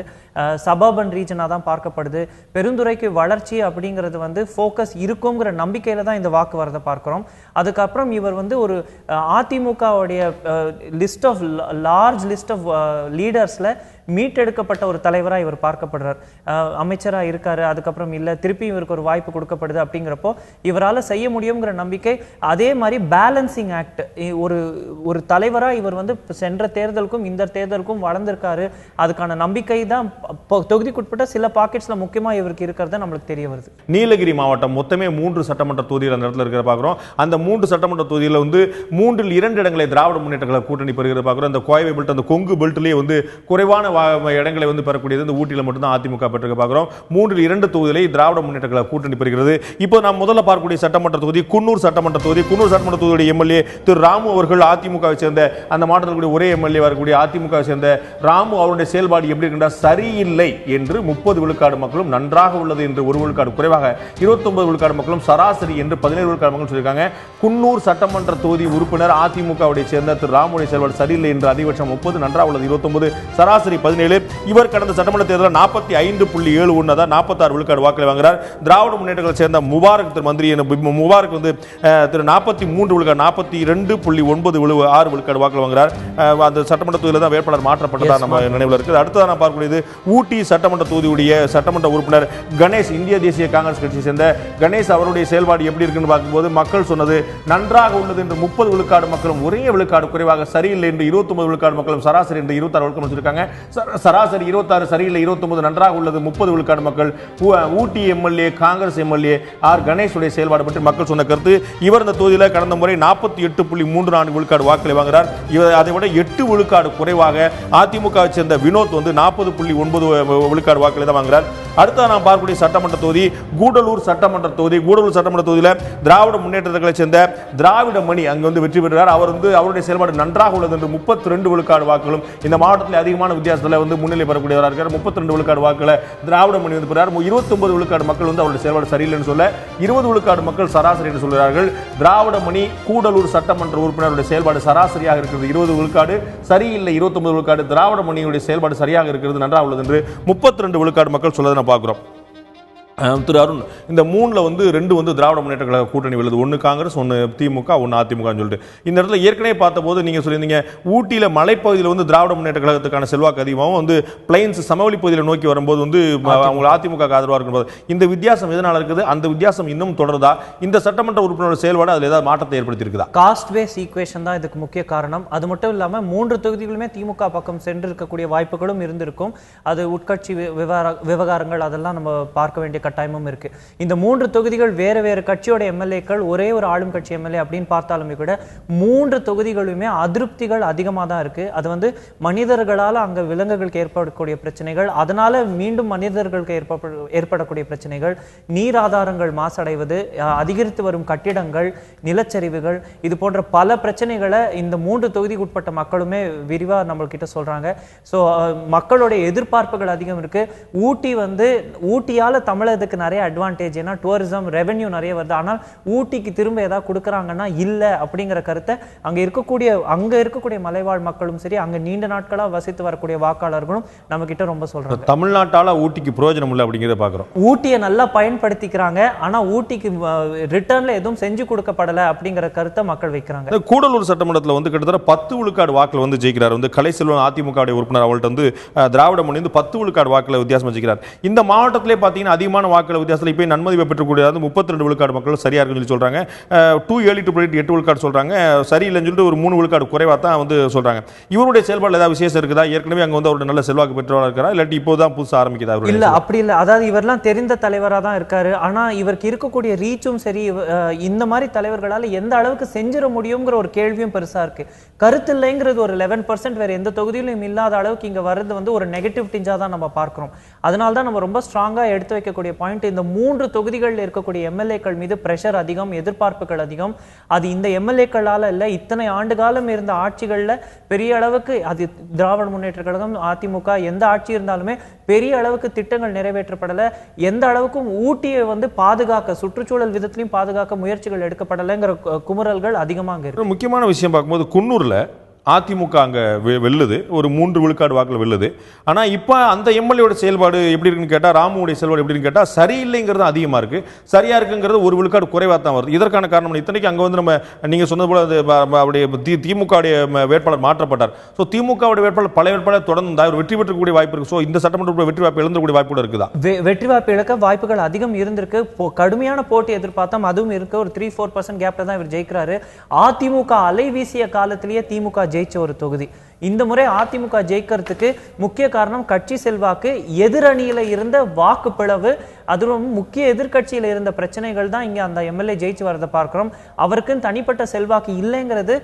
E: சபர்பன் ரீஜனாக தான் பார்க்கப்படுது. பெருந்துறைக்கு வளர்ச்சி அப்படிங்கிறது வந்து ஃபோக்கஸ் இருக்குங்கிற நம்பிக்கையில் தான் இந்த வாக்கு வரதை பார்க்குறோம். அதுக்கப்புறம் இவர் வந்து ஒரு அதிமுகவுடைய லார்ஜ் லிஸ்ட் ஆஃப் லீடர்ஸில் மீட்டெடுக்கப்பட்ட ஒரு தலைவராக இவர் பார்க்கப்படுறார். அமைச்சராக இருக்காரு, அதுக்கப்புறம் இல்லை திருப்பி இவருக்கு ஒரு வாய்ப்பு கொடுக்கப்படுது. அப்படிங்கிறப்போ இவரால் செய்ய முடியுங்கிற நம்பிக்கை. அதே மாதிரி பேலன்சிங் ஆக்ட், ஒரு தலைவராக இவர் வந்து சென்ற தேர்தலுக்கும் இந்த தேர்தலுக்கும் வளர்ந்திருக்காரு. அதுக்கான நம்பிக்கை தான் தொகுதிக்குட்பட்ட சில பாக்கெட்ஸில் முக்கியமாக இவருக்கு இருக்கிறத நம்மளுக்கு தெரிய வருது.
B: நீலகிரி மாவட்டம் மொத்தமே 3 சட்டமன்ற தொகுதியில் அந்த இடத்துல இருக்கிற பார்க்குறோம். அந்த 3 சட்டமன்ற தொகுதியில் வந்து 3ல் 2 இடங்களை திராவிட முன்னேற்ற கழக கூட்டணி பெறுகிறது பார்க்குறோம். அந்த கோவை பெல்ட், அந்த கொங்கு பெல்ட்லேயே வந்து குறைவான இடங்களை வந்து பெறக்கூடியது இந்த ஊட்டியில் மட்டும்தான் அதிமுக பெற்றிருக்க பார்க்கிறோம். 3ல் 2 தொகுதிகளை திராவிட முன்னேற்ற கழக கூட்டணி பெறுகிறது. இப்போ நாம் முதல்ல பார்க்கக்கூடிய சட்டமன்ற தொகுதி குன்னூர் சட்டமன்ற தொகுதி. குன்னூர் சட்டமன்ற தொகுதியுடைய எம்எல்ஏ திரு ராமு அவர்கள் அதிமுகவை சேர்ந்த, அந்த மாவட்டத்தில் ஒரே எம்எல்ஏ வரக்கூடிய அதிமுகவை சேர்ந்த ராமு அவருடைய செயல்பாடு எப்படி இருக்கின்ற சரியில்லை என்று 30 விழுக்காடு மக்களும், நன்றாக உள்ளது என்று 1 விழுக்காடு குறைவாக 29 விழுக்காடு மக்களும், சராசரி என்று 17 விழுக்காடு மக்களும் சொல்லியிருக்காங்க. குன்னூர் சட்டமன்ற தொகுதி உறுப்பினர் அதிமுகவுடைய சேர்ந்த திரு ராமுடைய செயல்பாடு சரியில்லை என்று அதிகபட்சம் 30, நன்றாக உள்ளது 29, சராசரி 17. இவர் கடந்த சட்டமன்ற தேர்தலில் 45.71, அதாவது 46 விழுக்காடு வாக்களை வாங்குகிறார். திராவிட முன்னேற்றங்களை சேர்ந்த முபாரக் திரு மந்திரி முபாரக் வந்து திரு 43 விழுக்காடு 42.96 விழுக்காடு வாக்களை வாங்குகிறார். அந்த சட்டமன்ற தொகுதியில் தான் வேட்பாளர் மாற்றப்பட்டதா நம்ம நினைவில் இருக்குது. அடுத்ததான் நான் பார்க்கக்கூடியது ஊட்டி சட்டமன்ற தொகுதியுடைய சட்டமன்ற உறுப்பினர் கணேஷ், இந்திய தேசிய காங்கிரஸ் கட்சியை சேர்ந்த கணேஷ் அவருடைய செயல்பாடு எப்படி இருக்குன்னு பார்க்கும்போது மக்கள் சொன்னது நன்றாக உள்ளது என்று 30 விழுக்காடு மக்களும், ஒரே விழுக்காடு குறைவாக சரியில்லை என்று 29 விழுக்காடு மக்களும், சராசரி என்று 26 விழுக்காடு சொல்லியிருக்காங்க. சராசரி 26, சரியில்லை 29, நன்றாக உள்ளது 30 விழுக்காடு மக்கள். ஊட்டி எம்எல்ஏ, காங்கிரஸ் எம்எல்ஏ ஆர் கணேஷுடைய செயல்பாடு பற்றி மக்கள் சொன்ன கருத்து. இவர் இந்த தொகுதியில் கடந்த முறை 48.34 விழுக்காடு வாக்களை வாங்குகிறார். அதே விட 8 விழுக்காடு குறைவாக அதிமுகவை சேர்ந்த வினோத் வந்து 40.9 விழுக்காடு வாக்குகளை தான் வாங்குறார். அடுத்த நாம் பார்க்கக்கூடிய சட்டமன்ற தொகுதி கூடலூர் சட்டமன்ற தொகுதி. கூடலூர் சட்டமன்ற தொகுதியில் திராவிட முன்னேற்றத்தை சேர்ந்த திராவிட மணி அங்கு வந்து வெற்றி பெறுகிறார். அவர் வந்து அவருடைய செயல்பாடு நன்றாக உள்ளது என்று 32 விழுக்காடு வாக்குகளும் இந்த மாவட்டத்தில் அதிகமான வித்தியாசத்தில் வந்து முன்னிலை பெறக்கூடியவராக இருக்கிறார். 32 விழுக்காடு வாக்குகளை திராவிட மணி வந்து பெறுகிறார். 29 விழுக்காடு மக்கள் வந்து அவருடைய செயல்பாடு சரியில்லைன்னு சொல்ல 20 விழுக்காடு மக்கள் சராசரி என்று சொல்கிறார்கள். திராவிட மணி கூடலூர் சட்டமன்ற உறுப்பினருடைய செயல்பாடு சராசரியாக இருக்கிறது 20 விழுக்காடு, சரியில்லை 29 விழுக்காடு. திராவிட மணியுடைய செயல்பாடு சரியாக இருக்கிறது, நன்றாக உள்ளது என்று 32 விழுக்காடு மக்கள் சொல்வதை நான் பார்க்கிறோம். திரு அருண், இந்த 3ல் வந்து 2 வந்து திராவிட முன்னேற்ற கழக கூட்டணி உள்ளது. 1 காங்கிரஸ், 1 திமுக, 1 அதிமுகன்னு சொல்லிட்டு இந்த இடத்துல ஏற்கனவே பார்த்தபோது நீங்கள் சொல்லியிருந்தீங்க ஊட்டியில் மலைப்பகுதியில் வந்து திராவிட முன்னேற்ற கழகத்துக்கான செல்வாக்கு அதிகமாகவும் வந்து பிளைன்ஸ் சமவெளி பகுதியில் நோக்கி வரும்போது வந்து அவங்க அதிமுக ஆதரவாக இருக்கும்போது இந்த வித்தியாசம் எதனால் இருக்குது? அந்த வித்தியாசம் இன்னும் தொடருதா? இந்த சட்டமன்ற உறுப்பினரோட செயல்பாடு அதில் ஏதாவது மாற்றத்தை ஏற்படுத்தி இருக்குதா?
E: காஸ்ட் பேஸ் ஈக்குவேஷன் தான் இதுக்கு முக்கிய காரணம். அது மட்டும் இல்லாமல் 3 தொகுதிகளுமே திமுக பக்கம் சென்று இருக்கக்கூடிய வாய்ப்புகளும் இருந்திருக்கும். அது உட்கட்சி விவகாரங்கள் அதெல்லாம் நம்ம பார்க்க வேண்டிய கட்டாயமும் இருக்கு. இந்த 3 தொகுதிகள் வேற வேற கட்சியோட எம்எல்ஏக்கள், ஒரே ஒரு ஆளும் கட்சி எம்எல்ஏ அப்படின்னு பார்த்தாலுமே கூட 3 தொகுதிகளுமே அதிருப்திகள் அதிகமாக தான் இருக்கு. அது வந்து மனிதர்களால் அங்க விலங்குகளுக்கு ஏற்படக்கூடிய பிரச்சனைகள், அதனால மீண்டும் மனிதர்களுக்கு ஏற்படக்கூடிய பிரச்சனைகள், நீர் ஆதாரங்கள் மாசடைவது, அதிகரித்து வரும் கட்டிடங்கள், நிலச்சரிவுகள், இது போன்ற பல பிரச்சனைகளை இந்த 3 தொகுதிக்கு உட்பட்ட மக்களுமே விரிவா நம்மள்கிட்ட சொல்றாங்க. ஸோ மக்களுடைய எதிர்பார்ப்புகள் அதிகம் இருக்கு. ஊட்டி வந்து ஊட்டியால தமிழகத்துக்கு நிறைய அட்வான்டேஜ், ஏன்னா டூரிசம் ரெவென்யூ நிறைய வருது. ஆனால் ஊட்டிக்கு திரும்ப ஏதாவது கொடுக்குறாங்கன்னா இல்லை அப்படிங்கிற கருத்தை அங்க இருக்கக்கூடிய மலைவாழ் மக்களும் சரி, அங்க நீண்ட நாட்களா வசித்து வரக்கூடிய வாக்காளர்களும் நம்ம கிட்ட ரொம்ப சொல்றாங்க.
B: தமிழ்நாட்டால ஊட்டிக்கு பிரயோஜனம் இல்லை அப்படிங்கிறத பார்க்கிறோம்.
E: ஊட்டியை நல்லா பயன்படுத்திக்கிறாங்க, ஆனா ஊட்டிக்கு ரிட்டர்ன்ல எதுவும் செஞ்சு கொடுக்கப்படல அப்படிங்கிற கருத்தை மக்கள் வைக்கிறாங்க.
B: கூடலூர் சட்டமன்றத்தில் வந்து கிட்டத்தட்ட 10 விழுக்காடு வாக்குல வந்து ஜெயிக்கிறார். வந்து கலைசெல்வன் அதிமுக உறுப்பினர் அவள்கிட்ட வந்து திராவிட மணி வந்து 10 விழுக்காடு வாக்குல வித்தியாசம் ஜெயிக்கிறார். இந்த மாவட்டத்திலே பார்த்தீங்கன்னா அதிகமான வாக்குல வித்தியாசத்தில் இப்போ நன்மதிப்பை பெற்றக்கூடிய 32 விழுக்காடு மக்கள் சரியா இருக்குன்னு சொல்லி சொல்றாங்க. 2 ஏர்லி டு ப்ரெடிக்ட் 8 விழுக்காடு சொல்றாங்க. சரியில்லைன்னு சொல்லிட்டு ஒரு 3 விழுக்காடு குறைவா தான் வந்து சொல்றாங்க. இவருடைய செயல்பாடு ஏதாவது விசேஷம் இருக்குதா? ஏற்கனவே அங்க வந்து அவருடைய நல்ல செல்வாக்கு பெற்றவராக இருக்கிறா, இல்லாட்டி இப்போதான் புதுசா ஆரம்பிக்குதா?
E: இல்ல, அப்படி இல்லை. அதாவது இவரெல்லாம் தெரிந்த தலைவராக தான் இருக்காரு. ஆனா இவருக்கு இருக்கக்கூடிய ரீச்சும் சரி, இந்த மாதிரி தலைவர்களால் எந்த அளவுக்கு செஞ்சிட முடியுங்கிற ஒரு கேள்வியும் பெருசா இருக்கு. கருத்து இல்லைங்கிறது ஒரு 11% வேற எந்த தொகுதியிலும் இல்லாத அளவுக்கு இங்க வர்றது வந்து ஒரு நெகட்டிவ் டிஞ்சா தான் நம்ம பார்க்கிறோம். அதனால தான் நம்ம ரொம்ப ஸ்ட்ராங்கா எடுத்து வைக்கக்கூடிய பாயிண்ட், இந்த 3 தொகுதிகளில் இருக்கக்கூடிய எம்எல்ஏக்கள் மீது பிரஷர் அதிகம், எதிர்பார்ப்புகள் அதிகம். அது இந்த எம்எல்ஏக்களால இல்லை, இத்தனை ஆண்டு காலம் இருந்த ஆட்சிகள்ல பெரிய அளவுக்கு, அது திராவிட முன்னேற்ற கழகம், அதிமுக, எந்த ஆட்சி இருந்தாலுமே பெரிய அளவுக்கு திட்டங்கள் நிறைவேற்றப்படலை. எந்த அளவுக்கும் ஊட்டியை வந்து பாதுகாக்க, சுற்றுச்சூழல் விதத்திலையும் பாதுகாக்க முயற்சிகள் எடுக்கப்படலைங்கிற குமுறல்கள் அதிகமாக இருக்கு.
B: முக்கியமான விஷயம் பார்க்கும்போது குன்னூர்ல அதிமுக அங்கே வெல்லுது, ஒரு 3 விழுக்காடு வாக்கில் வெல்லுது. ஆனால் இப்போ அந்த எம்எல்ஏட செயல்பாடு எப்படி இருக்குன்னு கேட்டால், ராமுடைய செயல்பாடு எப்படின்னு கேட்டால் சரியில்லைங்கிறது அதிகமாக இருக்குது, சரியாக இருக்குங்கிறது 1 விழுக்காடு குறைவாக தான் வருது. இதற்கான காரணம் இத்தனைக்கு அங்கே வந்து நம்ம நீங்கள் சொன்னது போல அவருடைய திமுகவுடைய வேட்பாளர் மாற்றப்பட்டார். ஸோ திமுகவுடைய வேட்பாளர் பழைய வேட்பாளர் தொடர்ந்து அவர் வெற்றி பெற்றக்கூடிய வாய்ப்பு இருக்குது. ஸோ இந்த சட்டமன்ற வெற்றி வாய்ப்பு இழந்தக்கூடிய வாய்ப்பு இருக்குதா?
E: வெற்றி வாய்ப்பு இழக்க வாய்ப்புகள் அதிகம் இருந்திருக்கு. கடுமையான போட்டி எதிர்பார்த்தோம், அதுவும் இருக்கு. ஒரு 3-4% கேப்ல தான் இவர் ஜெயிக்கிறாரு. அதிமுக அலை வீசிய காலத்திலேயே திமுக ஜெயிச்ச ஒரு தொகுதி. இந்த முறை அதிமுக ஜெயிக்கிறதுக்கு முக்கிய காரணம் கட்சி செல்வாக்கு, எதிரணியில இருந்த வாக்கு பிளவு, அதுவும் முக்கிய எதிர்கட்சியில இருந்த பிரச்சனைகள் தான் இங்க அந்த எம்எல்ஏ ஜெயிச்சு வரதை பார்க்கிறோம். அவருக்குன்னு தனிப்பட்ட செல்வாக்கு இல்லைங்கிறது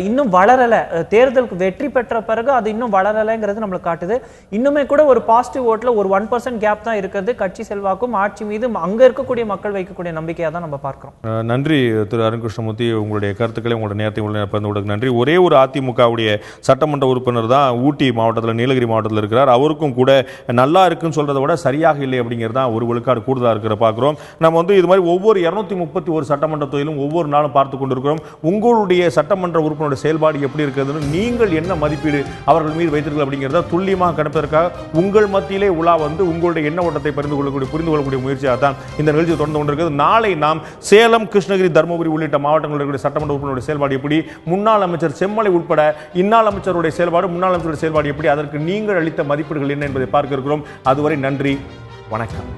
E: இன்னும் வளரல. தேர்தலுக்கு வெற்றி பெற்ற பிறகு அது இன்னும் வளரலைங்கிறது நம்மளுக்கு காட்டுது. இன்னுமே கூட ஒரு பாசிட்டிவ் ஓட்ல ஒரு 1% கேப் தான் இருக்கிறது. கட்சி செல்வாக்கும் ஆட்சி மீது அங்க இருக்கக்கூடிய மக்கள் வைக்கக்கூடிய நம்பிக்கையா தான் நம்ம பார்க்கிறோம்.
B: நன்றி திரு அருண் கிருஷ்ணமூர்த்தி, உங்களுடைய கருத்துக்களை, உங்களுடைய நேரத்தை பகிர்ந்து நன்றி. ஒரே ஒரு அதிமுகவுடைய சட்டமன்ற உறுப்பினர் தான் ஊட்டி மாவட்டத்தில், நீலகிரி மாவட்டத்தில் இருக்கிறார். அவருக்கும் கூட நல்லா இருக்குன்னு சொல்றதை விட சரியாக இல்லை அப்படிங்கிறது தான் 1 விழுக்காடு கூடுதலாக இருக்கிற பார்க்கிறோம். நம்ம வந்து இது மாதிரி ஒவ்வொரு 231 சட்டமன்ற தொகுதியிலும் ஒவ்வொரு நாளும் பார்த்து கொண்டிருக்கிறோம். உங்களுடைய சட்டமன்ற உறுப்பினருடைய செயல்பாடு எப்படி இருக்கிறதுன்னு, நீங்கள் என்ன மதிப்பீடு அவர்கள் மீது வைத்திருக்கீர்கள் அப்படிங்கிறத துல்லியமாக கணிப்பதற்காக உங்கள் மத்தியிலே உலா வந்து உங்களுடைய எண்ண ஓட்டத்தை புரிந்து கொள்ளக்கூடிய முயற்சியாக தான் இந்த நிகழ்ச்சி தொடர்ந்து கொண்டிருக்கிறது. நாளை நாம் சேலம், கிருஷ்ணகிரி, தருமபுரி உள்ளிட்ட மாவட்டங்களில் இருக்கக்கூடிய சட்டமன்ற உறுப்பினருடைய செயல்பாடு எப்படி, முன்னாள் அமைச்சர் செம்மலை உட்பட இந்நாள் அமைச்சருடைய செயல்பாடு, முன்னாள் அமைச்சருடைய செயல்பாடு எப்படி, அதற்கு நீங்கள் அளித்த மதிப்பீடுகள் என்ன என்பதை பார்க்க இருக்கிறோம். அதுவரை நன்றி, வணக்கம்.